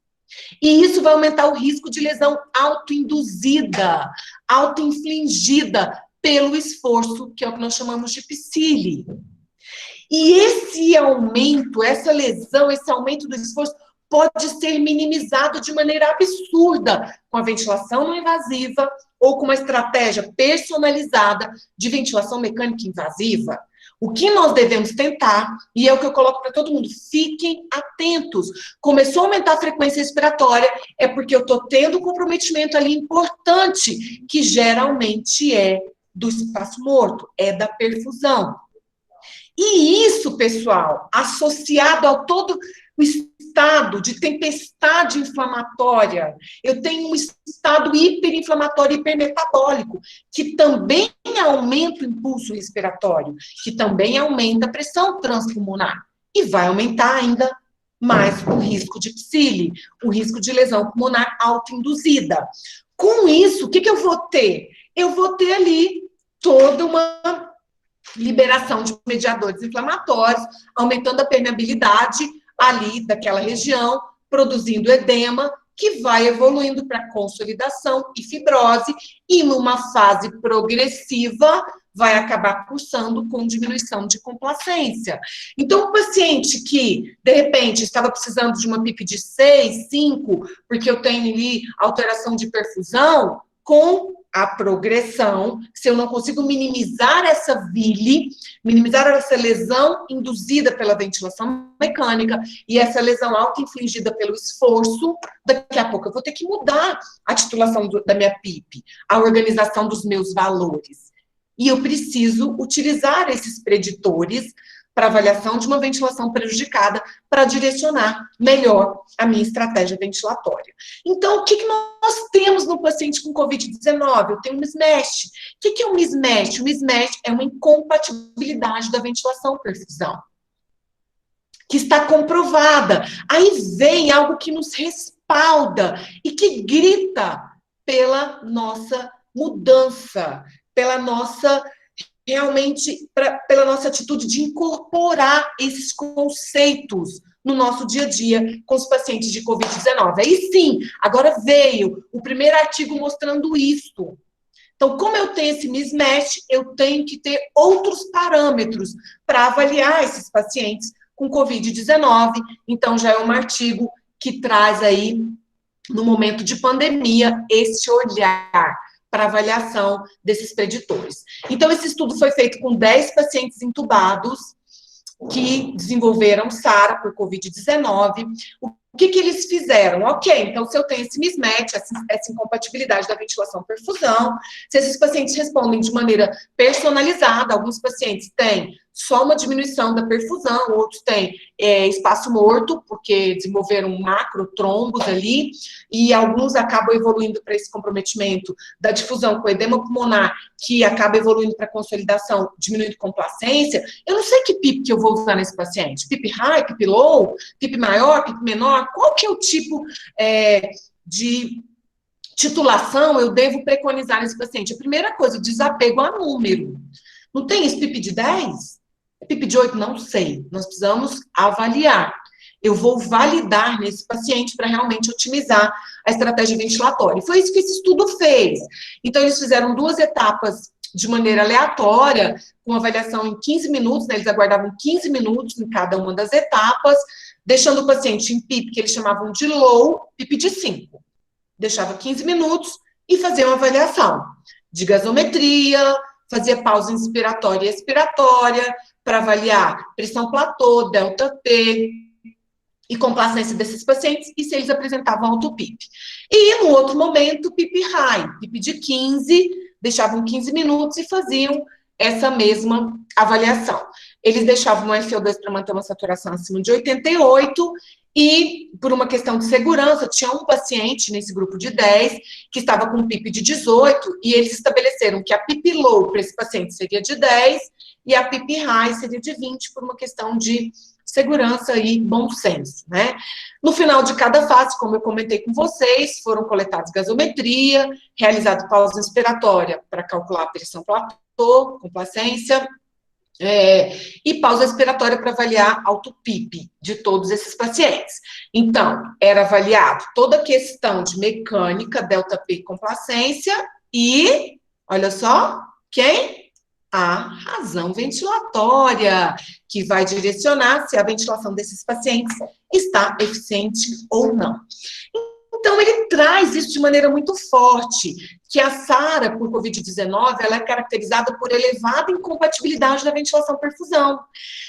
E isso vai aumentar o risco de lesão autoinduzida, autoinfligida pelo esforço, que é o que nós chamamos de PSILI. E esse aumento, essa lesão, esse aumento do esforço pode ser minimizado de maneira absurda com a ventilação não invasiva ou com uma estratégia personalizada de ventilação mecânica invasiva. O que nós devemos tentar, e é o que eu coloco para todo mundo, fiquem atentos. Começou a aumentar a frequência respiratória, é porque eu estou tendo um comprometimento ali importante, que geralmente é do espaço morto, é da perfusão. E isso, pessoal, associado ao todo o estado de tempestade inflamatória, eu tenho um estado hiperinflamatório, hipermetabólico, que também aumenta o impulso respiratório, que também aumenta a pressão transpulmonar, e vai aumentar ainda mais o risco de PSILI, o risco de lesão pulmonar autoinduzida. Com isso, o que eu vou ter? Eu vou ter ali toda uma liberação de mediadores inflamatórios, aumentando a permeabilidade ali daquela região, produzindo edema, que vai evoluindo para consolidação e fibrose, e numa fase progressiva vai acabar cursando com diminuição de complacência. Então, o paciente que, de repente, estava precisando de uma PIP de 6, 5, porque eu tenho ali alteração de perfusão, com a progressão, se eu não consigo minimizar essa VILI, minimizar essa lesão induzida pela ventilação mecânica e essa lesão auto-infligida pelo esforço, daqui a pouco eu vou ter que mudar a titulação da minha PIP, a organização dos meus valores. E eu preciso utilizar esses preditores para avaliação de uma ventilação prejudicada, para direcionar melhor a minha estratégia ventilatória. Então, o que nós temos no paciente com Covid-19? Eu tenho um mismatch. O que é um mismatch? O mismatch é uma incompatibilidade da ventilação-perfusão, que está comprovada. Aí vem algo que nos respalda e que grita pela nossa mudança, pela nossa realmente pela nossa atitude de incorporar esses conceitos no nosso dia a dia com os pacientes de Covid-19. Aí sim, agora veio o primeiro artigo mostrando isso. Então, como eu tenho esse mismatch, eu tenho que ter outros parâmetros para avaliar esses pacientes com Covid-19. Então, já é um artigo que traz aí, no momento de pandemia, esse olhar para avaliação desses preditores. Então, esse estudo foi feito com 10 pacientes intubados que desenvolveram SARA por Covid-19. O que eles fizeram? Ok, então se eu tenho esse mismatch, essa incompatibilidade da ventilação-perfusão, se esses pacientes respondem de maneira personalizada, alguns pacientes têm só uma diminuição da perfusão, outros têm espaço morto, porque desenvolveram macrotrombos ali, e alguns acabam evoluindo para esse comprometimento da difusão com edema pulmonar, que acaba evoluindo para consolidação, diminuindo complacência. Eu não sei que PIP que eu vou usar nesse paciente, PIP high, PIP low, PIP maior, PIP menor, qual que é o tipo de titulação eu devo preconizar nesse paciente? A primeira coisa, o desapego a número. Não tem esse PIP de 10? PIP de 8? Não sei. Nós precisamos avaliar. Eu vou validar nesse paciente para realmente otimizar a estratégia ventilatória. E foi isso que esse estudo fez. Então, eles fizeram 2 etapas de maneira aleatória, com avaliação em 15 minutos, né? Eles aguardavam 15 minutos em cada uma das etapas, deixando o paciente em PIP, que eles chamavam de low, PIP de 5. Deixava 15 minutos e fazia uma avaliação de gasometria, fazia pausa inspiratória e expiratória, para avaliar pressão platô, delta T, e complacência desses pacientes, e se eles apresentavam alto PIP. E, no outro momento, PIP high, PIP de 15, deixavam 15 minutos e faziam essa mesma avaliação. Eles deixavam o FO2 para manter uma saturação acima de 88, e, por uma questão de segurança, tinha um paciente nesse grupo de 10 que estava com PIP de 18, e eles estabeleceram que a PIP low para esse paciente seria de 10, e a PIP high seria de 20, por uma questão de segurança e bom senso, né? No final de cada fase, como eu comentei com vocês, foram coletados gasometria, realizado pausa inspiratória para calcular a pressão platô, complacência, e pausa expiratória para avaliar auto-PIP de todos esses pacientes. Então, era avaliado toda a questão de mecânica, delta P, complacência e, olha só, quem? A razão ventilatória, que vai direcionar se a ventilação desses pacientes está eficiente ou não. Então, ele traz isso de maneira muito forte, que a SARA, por Covid-19, ela é caracterizada por elevada incompatibilidade da ventilação-perfusão.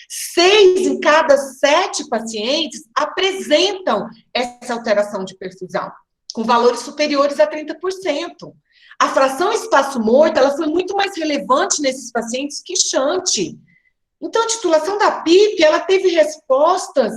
6 em cada 7 pacientes apresentam essa alteração de perfusão, com valores superiores a 30%. A fração espaço-morto, ela foi muito mais relevante nesses pacientes que shunt. Então, a titulação da PIP, ela teve respostas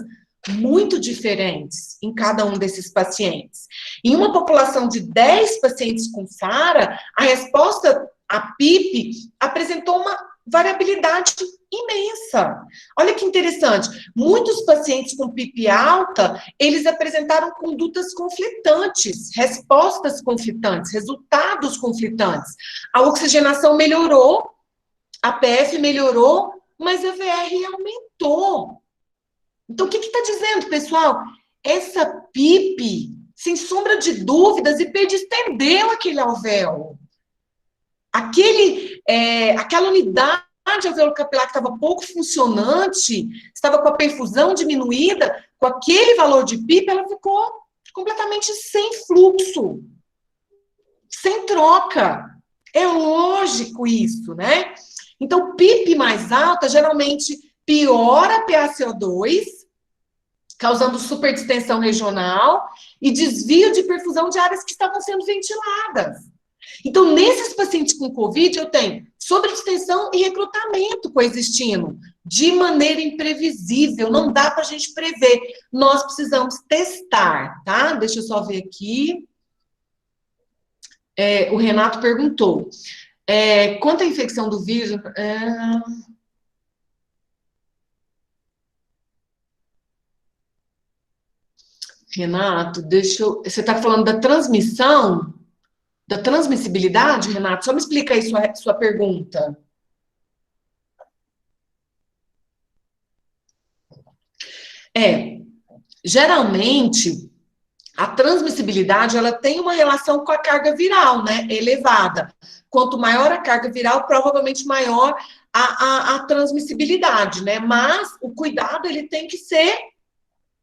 muito diferentes em cada um desses pacientes. Em uma população de 10 pacientes com SARA, a resposta à PIP apresentou uma variabilidade imensa. Olha que interessante, muitos pacientes com PIP alta, eles apresentaram condutas conflitantes, respostas conflitantes, resultados conflitantes. A oxigenação melhorou, a PF melhorou, mas a VR aumentou. Então, o que está dizendo, pessoal? Essa PIP, sem sombra de dúvidas, hiperdistendeu aquele alvéolo. Aquela unidade alvéolo capilar que estava pouco funcionante, estava com a perfusão diminuída, com aquele valor de PIP, ela ficou completamente sem fluxo, sem troca. É lógico isso, né? Então, PIP mais alta, geralmente, piora a PaCO2, causando superdistensão regional e desvio de perfusão de áreas que estavam sendo ventiladas. Então, nesses pacientes com Covid, eu tenho sobredistensão e recrutamento coexistindo de maneira imprevisível, não dá para a gente prever. Nós precisamos testar, tá? Deixa eu só ver aqui. O Renato perguntou, quanto à infecção do vírus... Renato, você está falando da transmissão? Da transmissibilidade, Renato? Só me explica aí sua pergunta. Geralmente, a transmissibilidade, ela tem uma relação com a carga viral, né? Elevada. Quanto maior a carga viral, provavelmente maior a transmissibilidade, né? Mas o cuidado, ele tem que ser,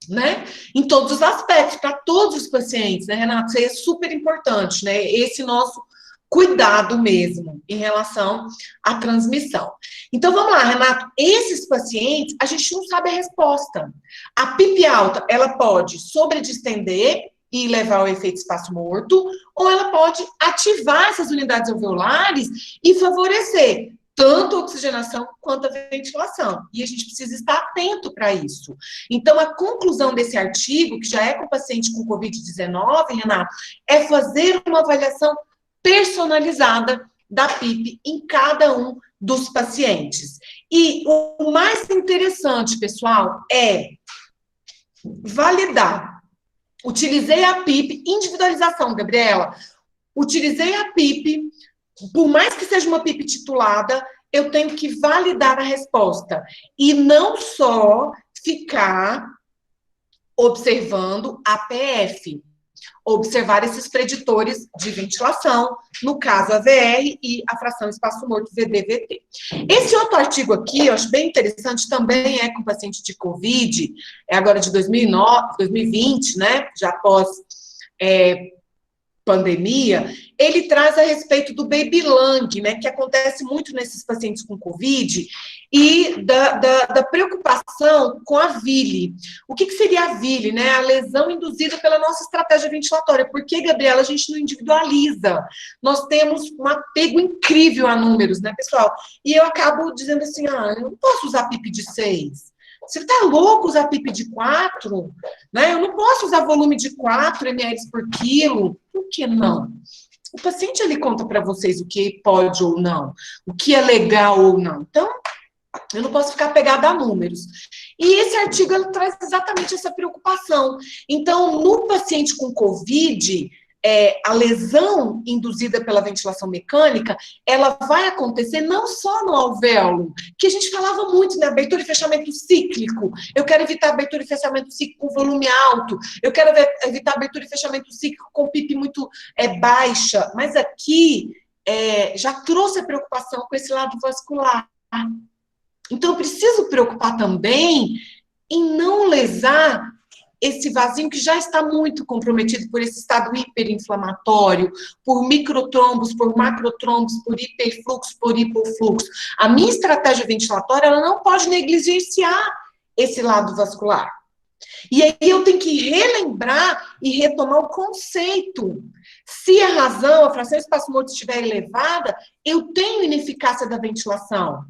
né, em todos os aspectos, para todos os pacientes, né, Renato? Isso aí é super importante, né? Esse nosso cuidado mesmo em relação à transmissão. Então, vamos lá, Renato. Esses pacientes, a gente não sabe a resposta. A PIP alta, ela pode sobredistender e levar ao efeito espaço-morto, ou ela pode ativar essas unidades alveolares e favorecer tanto a oxigenação quanto a ventilação. E a gente precisa estar atento para isso. Então, a conclusão desse artigo, que já é com paciente com Covid-19, Renato, é fazer uma avaliação personalizada da PIP em cada um dos pacientes. E o mais interessante, pessoal, é validar. Utilizei a PIP, individualização, Gabriela. Utilizei a PIP, por mais que seja uma PIP titulada, eu tenho que validar a resposta. E não só ficar observando a PF. Observar esses preditores de ventilação, no caso a VR e a fração espaço morto VD/VT. Esse outro artigo aqui, eu acho bem interessante, também é com paciente de COVID, é agora de 2009, 2020, né, já após pandemia, ele traz a respeito do baby lung, né, que acontece muito nesses pacientes com COVID, e da preocupação com a VILI. O que seria a VILI, né? A lesão induzida pela nossa estratégia ventilatória. Porque, Gabriela, a gente não individualiza. Nós temos um apego incrível a números, né, pessoal? E eu acabo dizendo assim, eu não posso usar PIP de 6. Você está louco usar PIP de 4? Né? Eu não posso usar volume de 4 ml por quilo. Por que não? O paciente, ele conta para vocês o que pode ou não, o que é legal ou não. Então, eu não posso ficar pegada a números. E esse artigo, ele traz exatamente essa preocupação. Então, no paciente com COVID, a lesão induzida pela ventilação mecânica, ela vai acontecer não só no alvéolo, que a gente falava muito, né? Abertura e fechamento cíclico. Eu quero evitar abertura e fechamento cíclico com volume alto. Eu quero evitar abertura e fechamento cíclico com PIP muito baixa. Mas aqui, já trouxe a preocupação com esse lado vascular. Então, eu preciso preocupar também em não lesar esse vasinho que já está muito comprometido por esse estado hiperinflamatório, por microtrombos, por macrotrombos, por hiperfluxo, por hipofluxo. A minha estratégia ventilatória, ela não pode negligenciar esse lado vascular. E aí eu tenho que relembrar e retomar o conceito. Se a razão, a fração espaço-morto estiver elevada, eu tenho ineficácia da ventilação,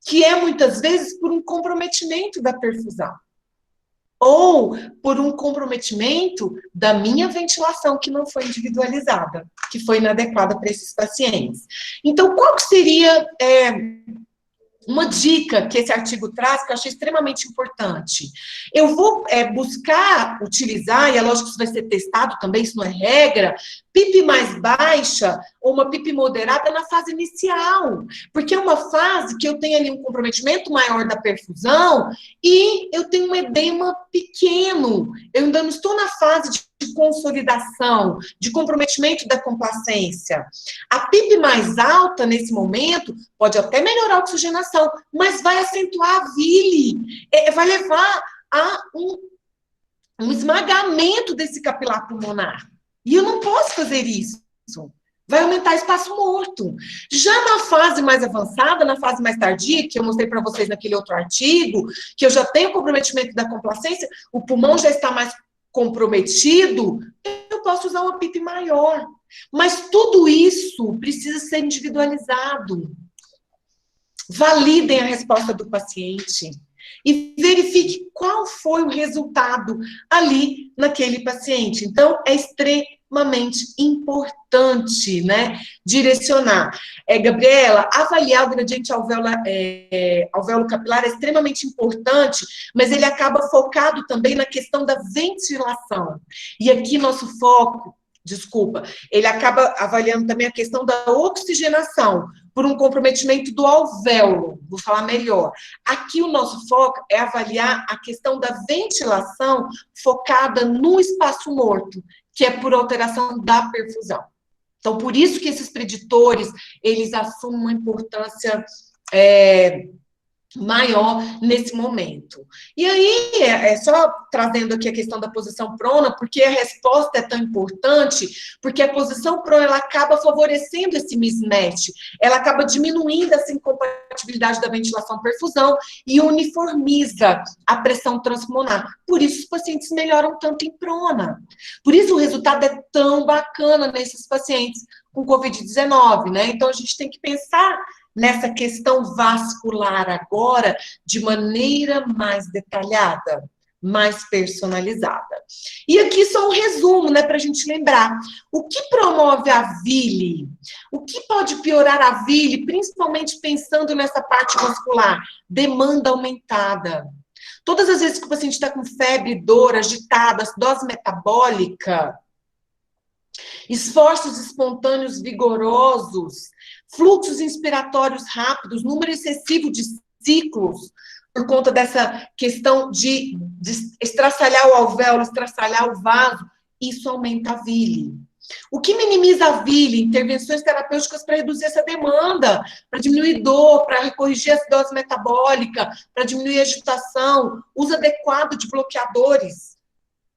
que é muitas vezes por um comprometimento da perfusão. Ou por um comprometimento da minha ventilação que não foi individualizada, que foi inadequada para esses pacientes. Então, qual que seria uma dica que esse artigo traz, que eu achei extremamente importante? Eu vou buscar utilizar, e é lógico que isso vai ser testado também, isso não é regra, PIP mais baixa ou uma PIP moderada na fase inicial, porque é uma fase que eu tenho ali um comprometimento maior da perfusão e eu tenho um edema pequeno, eu ainda não estou na fase de consolidação, de comprometimento da complacência. A PIP mais alta, nesse momento, pode até melhorar a oxigenação, mas vai acentuar a VILI, vai levar a um esmagamento desse capilar pulmonar. E eu não posso fazer isso. Vai aumentar espaço morto. Já na fase mais avançada, na fase mais tardia, que eu mostrei para vocês naquele outro artigo, que eu já tenho comprometimento da complacência, o pulmão já está mais comprometido, eu posso usar uma PIP maior. Mas tudo isso precisa ser individualizado. Validem a resposta do paciente e verifique qual foi o resultado ali naquele paciente. Então, é extremamente importante, né, direcionar. Gabriela, avaliar o gradiente alvéolo capilar é extremamente importante, mas ele acaba focado também na questão da ventilação. E aqui nosso foco, ele acaba avaliando também a questão da oxigenação, por um comprometimento do alvéolo, vou falar melhor. Aqui o nosso foco é avaliar a questão da ventilação focada no espaço morto, que é por alteração da perfusão. Então, por isso que esses preditores, eles assumem uma importância maior nesse momento. E aí, só trazendo aqui a questão da posição prona, porque a resposta é tão importante, porque a posição prona, ela acaba favorecendo esse mismatch, ela acaba diminuindo essa incompatibilidade da ventilação-perfusão e uniformiza a pressão transpulmonar. Por isso, os pacientes melhoram tanto em prona. Por isso, o resultado é tão bacana nesses pacientes com Covid-19, né? Então, a gente tem que pensar nessa questão vascular agora, de maneira mais detalhada, mais personalizada. E aqui só um resumo, né, para a gente lembrar. O que promove a VILI? O que pode piorar a VILI, principalmente pensando nessa parte vascular? Demanda aumentada. Todas as vezes que o paciente está com febre, dor, agitado, acidose metabólica, esforços espontâneos vigorosos, fluxos inspiratórios rápidos, número excessivo de ciclos, por conta dessa questão de estraçalhar o alvéolo, estraçalhar o vaso, isso aumenta a vile. O que minimiza a vile? Intervenções terapêuticas para reduzir essa demanda, para diminuir dor, para corrigir a acidose metabólica, para diminuir a agitação, uso adequado de bloqueadores,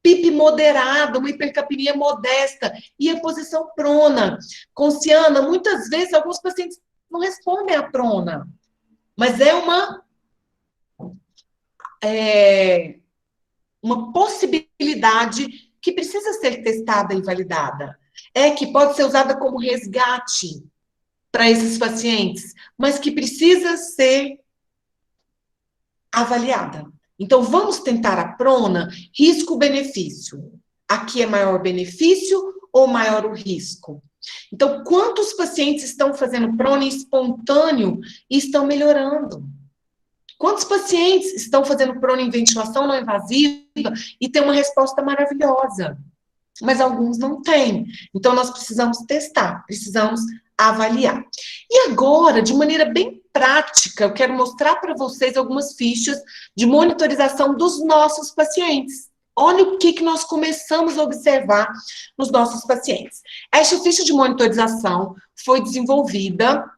PIP moderado, uma hipercapnia modesta e a posição prona. Conciana, muitas vezes alguns pacientes não respondem à prona, mas é uma possibilidade que precisa ser testada e validada. Que pode ser usada como resgate para esses pacientes, mas que precisa ser avaliada. Então, vamos tentar a prona, risco-benefício. Aqui é maior benefício ou maior o risco? Então, quantos pacientes estão fazendo prona espontâneo e estão melhorando? Quantos pacientes estão fazendo prona em ventilação não invasiva e tem uma resposta maravilhosa? Mas alguns não têm. Então, nós precisamos testar, precisamos avaliar. E agora, de maneira bem prática, eu quero mostrar para vocês algumas fichas de monitorização dos nossos pacientes. Olha o que nós começamos a observar nos nossos pacientes. Esta ficha de monitorização foi desenvolvida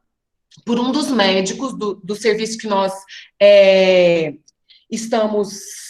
por um dos médicos do serviço que nós estamos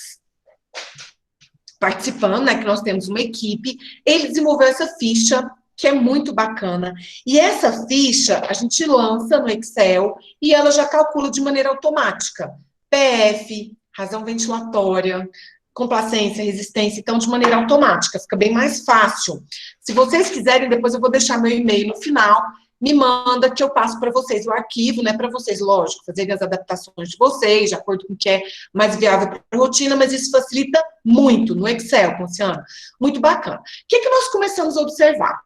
participando, né, que nós temos uma equipe. Ele desenvolveu essa ficha, que é muito bacana. E essa ficha, a gente lança no Excel e ela já calcula de maneira automática. PF, razão ventilatória, complacência, resistência, então de maneira automática, fica bem mais fácil. Se vocês quiserem, depois eu vou deixar meu e-mail no final, me manda que eu passo para vocês o arquivo, né, para vocês, lógico, fazerem as adaptações de vocês, de acordo com o que é mais viável para a rotina, mas isso facilita muito no Excel, Conciana. Muito bacana. O que nós começamos a observar?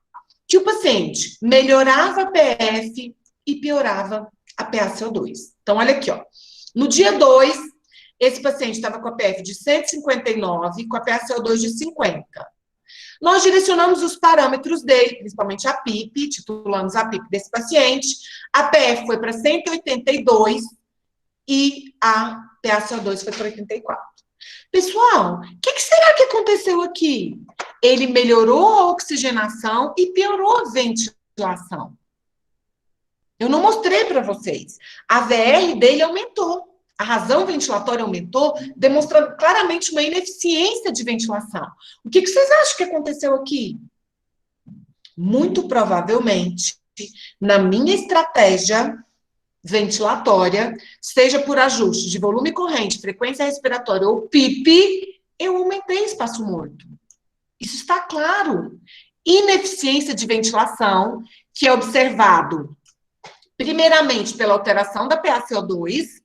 Que o paciente melhorava a PF e piorava a PaCO2. Então, olha aqui, ó. No dia 2, esse paciente estava com a PF de 159 e com a PaCO2 de 50. Nós direcionamos os parâmetros dele, principalmente a PIP, titulamos a PIP desse paciente. A PF foi para 182 e a PaCO2 foi para 84. Pessoal, o que será que aconteceu aqui? Ele melhorou a oxigenação e piorou a ventilação. Eu não mostrei para vocês. A VR dele aumentou. A razão ventilatória aumentou, demonstrando claramente uma ineficiência de ventilação. O que vocês acham que aconteceu aqui? Muito provavelmente, na minha estratégia ventilatória, seja por ajuste de volume corrente, frequência respiratória ou PIP, eu aumentei espaço morto. Isso está claro. Ineficiência de ventilação, que é observado, primeiramente, pela alteração da PaCO2,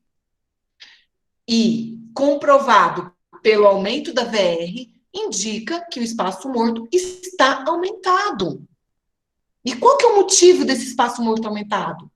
e comprovado pelo aumento da VR, indica que o espaço morto está aumentado. E qual que é o motivo desse espaço morto aumentado?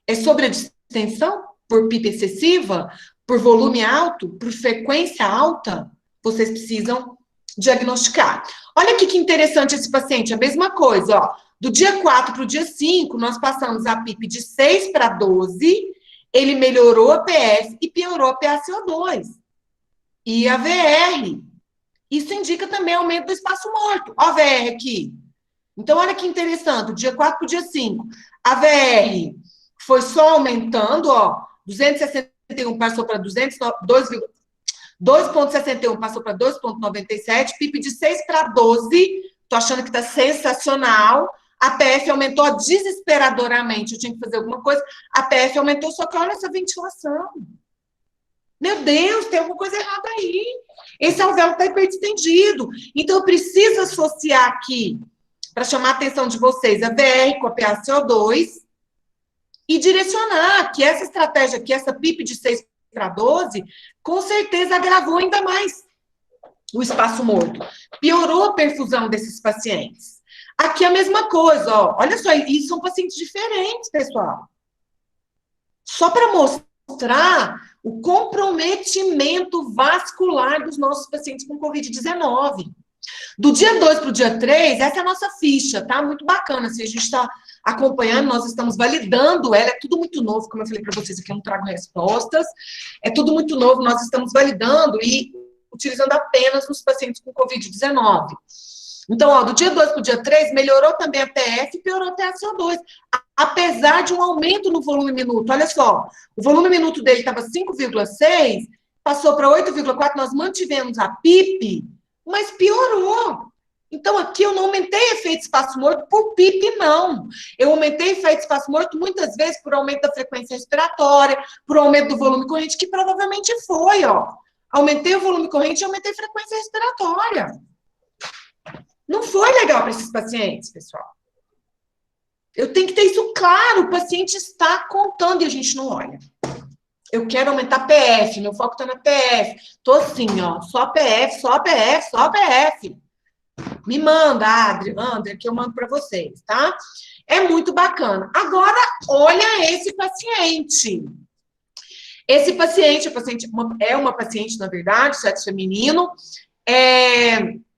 É sobre a distensão? Por PIP excessiva? Por volume alto? Por frequência alta? Vocês precisam diagnosticar. Olha aqui que interessante esse paciente, a mesma coisa, ó. Do dia 4 para o dia 5, nós passamos a PIP de 6 para 12, ele melhorou a PF e piorou a PaCO2. E a VR. Isso indica também aumento do espaço morto. Ó a VR aqui. Então, olha que interessante. Do dia 4 para o dia 5. A VR foi só aumentando, ó. 261 passou para 2,61 passou para 2,97. PIP de 6 para 12. Tô achando que tá sensacional. A PF aumentou desesperadoramente, eu tinha que fazer alguma coisa. A PF aumentou, só que olha essa ventilação. Meu Deus, tem alguma coisa errada aí. Esse alvéolo está hiperdistendido. Então, eu preciso associar aqui, para chamar a atenção de vocês, a VR com a PaCO2 e direcionar que essa estratégia aqui, essa PIP de 6 para 12, com certeza agravou ainda mais o espaço morto. Piorou a perfusão desses pacientes. Aqui a mesma coisa, ó. Olha só, isso são pacientes diferentes, pessoal. Só para mostrar o comprometimento vascular dos nossos pacientes com Covid-19. Do dia 2 para o dia 3, essa é a nossa ficha, tá? Muito bacana. Se a gente está acompanhando, nós estamos validando ela, é tudo muito novo, como eu falei para vocês aqui, eu não trago respostas, é tudo muito novo, nós estamos validando e utilizando apenas nos pacientes com Covid-19. Então, ó, do dia 2 para o dia 3, melhorou também a PF e piorou até a CO2, apesar de um aumento no volume minuto. Olha só, o volume minuto dele estava 5,6, passou para 8,4, nós mantivemos a PIP, mas piorou. Então, aqui eu não aumentei efeito espaço-morto por PIP, não. Eu aumentei efeito espaço-morto muitas vezes por aumento da frequência respiratória, por aumento do volume corrente, que provavelmente foi, ó. Aumentei o volume corrente e aumentei a frequência respiratória. Não foi legal para esses pacientes, pessoal. Eu tenho que ter isso claro, o paciente está contando e a gente não olha. Eu quero aumentar PF, meu foco está na PF. Tô assim, ó, só PF, só PF, só PF. Me manda, André, que eu mando para vocês, tá? É muito bacana. Agora, olha esse paciente. Esse paciente é uma paciente, na verdade, sexo feminino.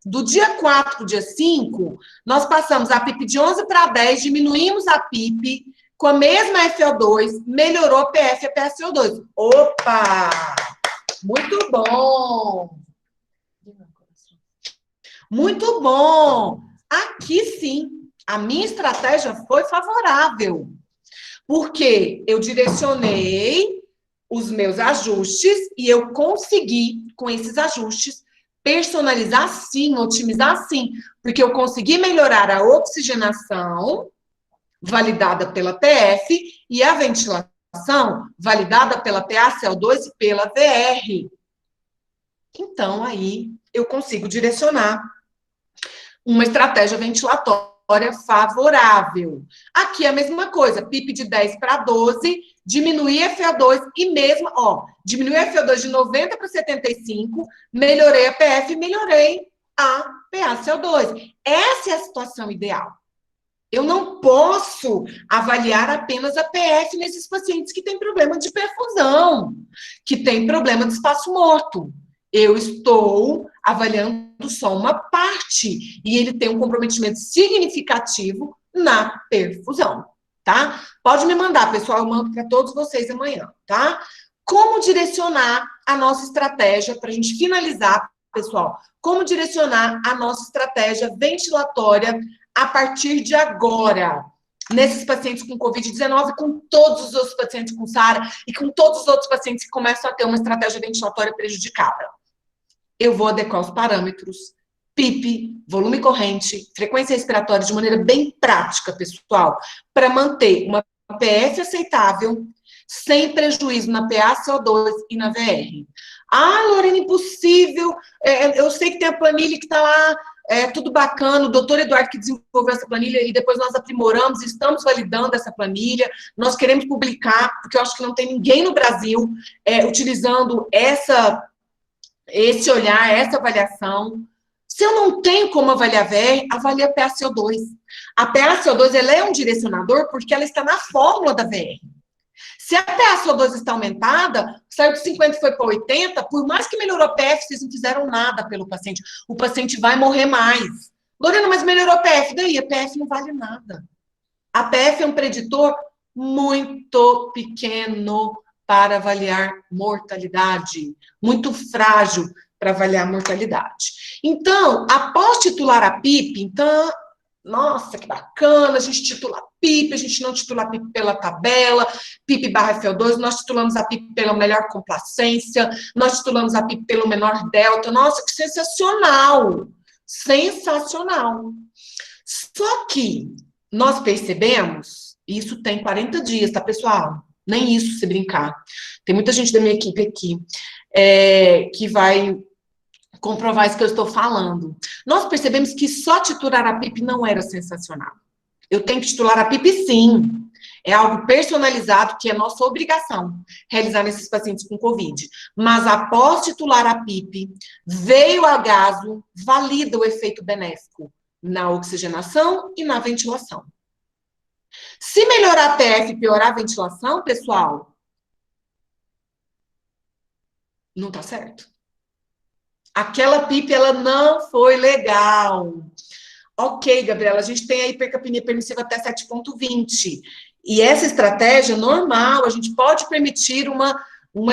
Do dia 4 para o dia 5, nós passamos a PIP de 11 para 10, diminuímos a PIP com a mesma FO2, melhorou a PF e a PaCO2. Opa! Muito bom! Muito bom! Aqui sim, a minha estratégia foi favorável, porque eu direcionei os meus ajustes e eu consegui, com esses ajustes, personalizar sim, otimizar sim, porque eu consegui melhorar a oxigenação, validada pela PF, e a ventilação, validada pela PaCO2 e pela VR. Então, aí, eu consigo direcionar uma estratégia ventilatória favorável. Aqui é a mesma coisa, PIP de 10 para 12, diminuir a FO2 e mesmo, ó, diminuir a FO2 de 90 para 75, melhorei a PF e melhorei a PaCO2. Essa é a situação ideal. Eu não posso avaliar apenas a PF nesses pacientes que têm problema de perfusão, que têm problema de espaço morto. Eu estou avaliando só uma parte e ele tem um comprometimento significativo na perfusão, tá? Pode me mandar, pessoal, eu mando para todos vocês amanhã, tá? Como direcionar a nossa estratégia, para a gente finalizar, pessoal, como direcionar a nossa estratégia ventilatória a partir de agora, nesses pacientes com Covid-19, com todos os outros pacientes com SARA e com todos os outros pacientes que começam a ter uma estratégia ventilatória prejudicada. Eu vou adequar os parâmetros, PIP, volume corrente, frequência respiratória, de maneira bem prática, pessoal, para manter uma PF aceitável, sem prejuízo na PaCO2 e na VR. Ah, Lorena, impossível. Eu sei que tem a planilha que está lá, tudo bacana, o doutor Eduardo que desenvolveu essa planilha e depois nós aprimoramos, estamos validando essa planilha, nós queremos publicar, porque eu acho que não tem ninguém no Brasil utilizando esse olhar, essa avaliação. Se eu não tenho como avaliar VR, avalie a PaCO2. A PaCO2 ela é um direcionador porque ela está na fórmula da VR. Se a PaCO2 está aumentada, saiu de 50 e foi para 80, por mais que melhorou a PF, vocês não fizeram nada pelo paciente. O paciente vai morrer mais. Lorena, mas melhorou a PF, daí a PF não vale nada. A PF é um preditor muito pequeno para avaliar mortalidade, muito frágil para avaliar mortalidade. Então, após titular a PIP, então, nossa, que bacana, a gente titula a PIP, a gente não titula a PIP pela tabela, PIP barra FO2, nós titulamos a PIP pela melhor complacência, nós titulamos a PIP pelo menor delta, nossa, que sensacional, sensacional. Só que nós percebemos, isso tem 40 dias, tá, pessoal? Nem isso, se brincar. Tem muita gente da minha equipe aqui que vai comprovar isso que eu estou falando. Nós percebemos que só titular a PIP não era sensacional. Eu tenho que titular a PIP, sim. É algo personalizado que é nossa obrigação realizar nesses pacientes com Covid. Mas após titular a PIP, veio a gaso, valida o efeito benéfico na oxigenação e na ventilação. Se melhorar a PF e piorar a ventilação, pessoal, não tá certo. aquela PIP, ela não foi legal. Ok, Gabriela, a gente tem a hipercapnia permissiva até 7,20. E essa estratégia normal, a gente pode permitir uma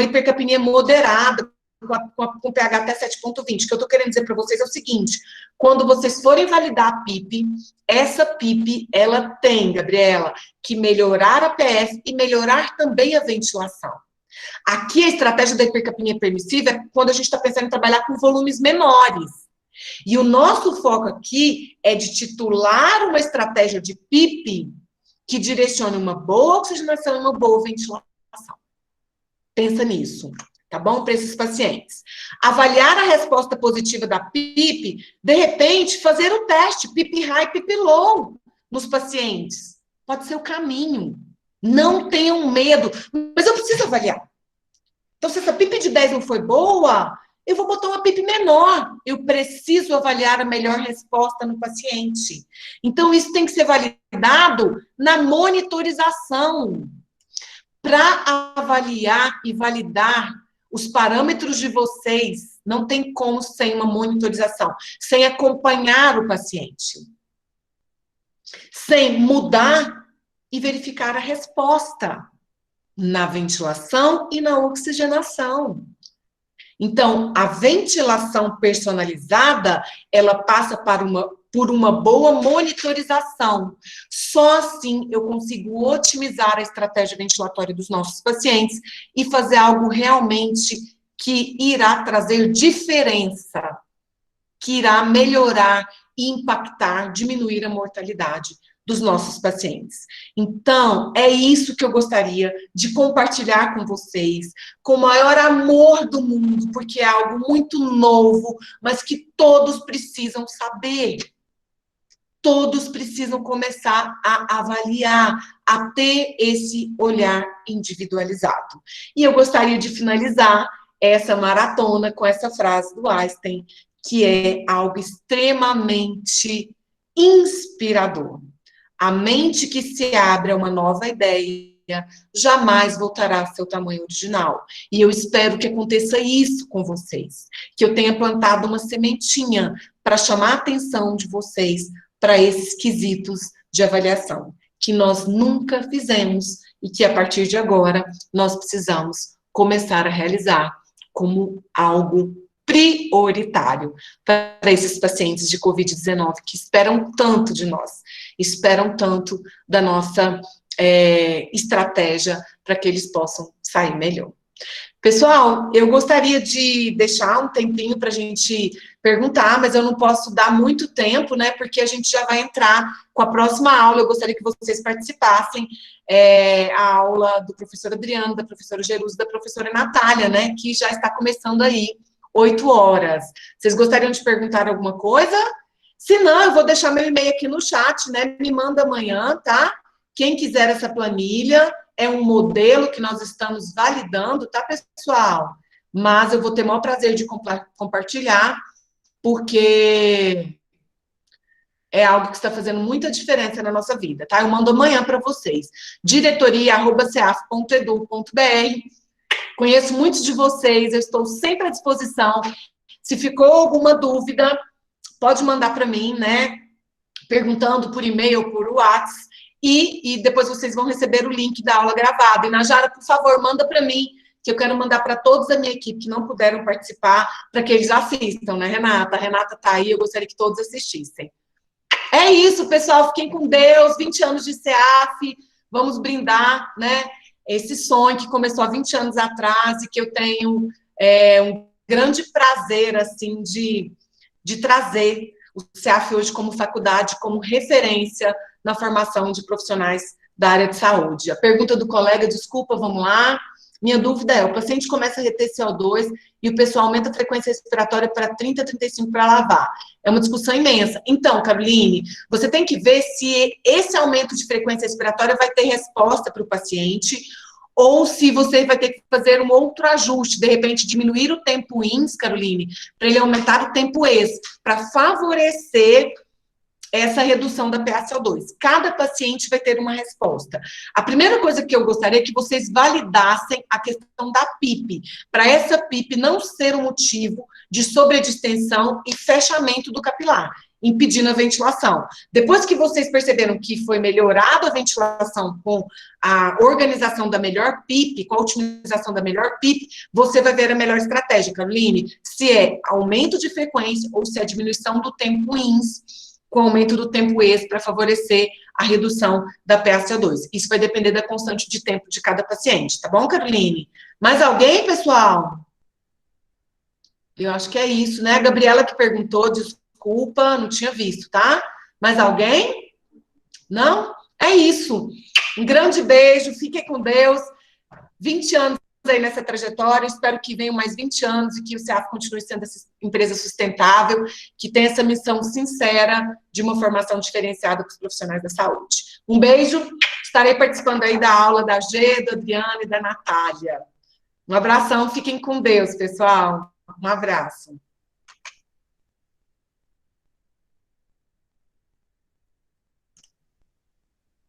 hipercapnia moderada, com pH até 7,20. O que eu estou querendo dizer para vocês é o seguinte: quando vocês forem validar a PIP, essa PIP, ela tem, Gabriela, que melhorar a PF e melhorar também a ventilação. Aqui a estratégia da hipercapnia permissiva é quando a gente está pensando em trabalhar com volumes menores. E o nosso foco aqui é de titular uma estratégia de PIP que direcione uma boa oxigenação e uma boa ventilação. Pensa nisso, tá bom? Para esses pacientes. Avaliar a resposta positiva da PIP, de repente, fazer o teste PIP high, PIP low nos pacientes. Pode ser o caminho. Não tenham medo, mas eu preciso avaliar. Então, se essa PIP de 10 não foi boa, eu vou botar uma PIP menor. Eu preciso avaliar a melhor resposta no paciente. Então, isso tem que ser validado na monitorização. Para avaliar e validar os parâmetros de vocês, não tem como sem uma monitorização, sem acompanhar o paciente, sem mudar e verificar a resposta na ventilação e na oxigenação. Então, a ventilação personalizada, ela passa por uma boa monitorização. Só assim eu consigo otimizar a estratégia ventilatória dos nossos pacientes e fazer algo realmente que irá trazer diferença, que irá melhorar e impactar, diminuir a mortalidade dos nossos pacientes. Então, é isso que eu gostaria de compartilhar com vocês, com o maior amor do mundo, porque é algo muito novo, mas que todos precisam saber. Todos precisam começar a avaliar, a ter esse olhar individualizado. E eu gostaria de finalizar essa maratona com essa frase do Einstein, que é algo extremamente inspirador. A mente que se abre a uma nova ideia jamais voltará a seu tamanho original. E eu espero que aconteça isso com vocês, que eu tenha plantado uma sementinha para chamar a atenção de vocês para esses quesitos de avaliação, que nós nunca fizemos e que a partir de agora nós precisamos começar a realizar como algo prioritário para esses pacientes de Covid-19 que esperam tanto de nós, esperam tanto da nossa estratégia para que eles possam sair melhor. Pessoal, eu gostaria de deixar um tempinho para a gente perguntar, mas eu não posso dar muito tempo, né, porque a gente já vai entrar com a próxima aula. Eu gostaria que vocês participassem, a aula do professor Adriano, da professora Jerusa, da professora Natália, né, que já está começando aí, 8 horas. Vocês gostariam de perguntar alguma coisa? Se não, eu vou deixar meu e-mail aqui no chat, né, me manda amanhã, tá? Quem quiser essa planilha, é um modelo que nós estamos validando, tá, pessoal? Mas eu vou ter o maior prazer de compartilhar, porque é algo que está fazendo muita diferença na nossa vida, tá? Eu mando amanhã para vocês. diretoria@ceaf.edu.br. Conheço muitos de vocês, eu estou sempre à disposição. Se ficou alguma dúvida, pode mandar para mim, né? Perguntando por e-mail, por WhatsApp. E depois vocês vão receber o link da aula gravada. E, Najara, por favor, manda para mim, que eu quero mandar para todos da minha equipe que não puderam participar, para que eles assistam, né, Renata? A Renata está aí, eu gostaria que todos assistissem. É isso, pessoal. Fiquem com Deus. 20 anos de CEAF. Vamos brindar, né? Esse sonho que começou há 20 anos atrás e que eu tenho um grande prazer, assim, de trazer o CEAF hoje como faculdade, como referência na formação de profissionais da área de saúde. A pergunta do colega, desculpa, vamos lá. Minha dúvida é, o paciente começa a reter CO2 e o pessoal aumenta a frequência respiratória para 30, 35 para lavar. É uma discussão imensa. Então, Caroline, você tem que ver se esse aumento de frequência respiratória vai ter resposta para o paciente ou se você vai ter que fazer um outro ajuste, de repente diminuir o tempo INS, Caroline, para ele aumentar o tempo ES, para favorecer essa redução da PaCO2. Cada paciente vai ter uma resposta. A primeira coisa que eu gostaria é que vocês validassem a questão da PIP, para essa PIP não ser um motivo de sobredistensão e fechamento do capilar, impedindo a ventilação. Depois que vocês perceberam que foi melhorada a ventilação com a organização da melhor PIP, com a otimização da melhor PIP, você vai ver a melhor estratégia, Caroline, se é aumento de frequência ou se é diminuição do tempo INS, com aumento do tempo ex para favorecer a redução da PaCO2. Isso vai depender da constante de tempo de cada paciente, tá bom, Caroline? Mais alguém, pessoal? Eu acho que é isso, né? A Gabriela que perguntou, desculpa, não tinha visto, tá? Mais alguém? Não? É isso. Um grande beijo, fiquem com Deus. 20 anos aí nessa trajetória, espero que venham mais 20 anos e que o CEAF continue sendo essa empresa sustentável, que tem essa missão sincera de uma formação diferenciada com os profissionais da saúde. Um beijo, estarei participando aí da aula da G, da Adriana e da Natália. Um abração, fiquem com Deus, pessoal. Um abraço.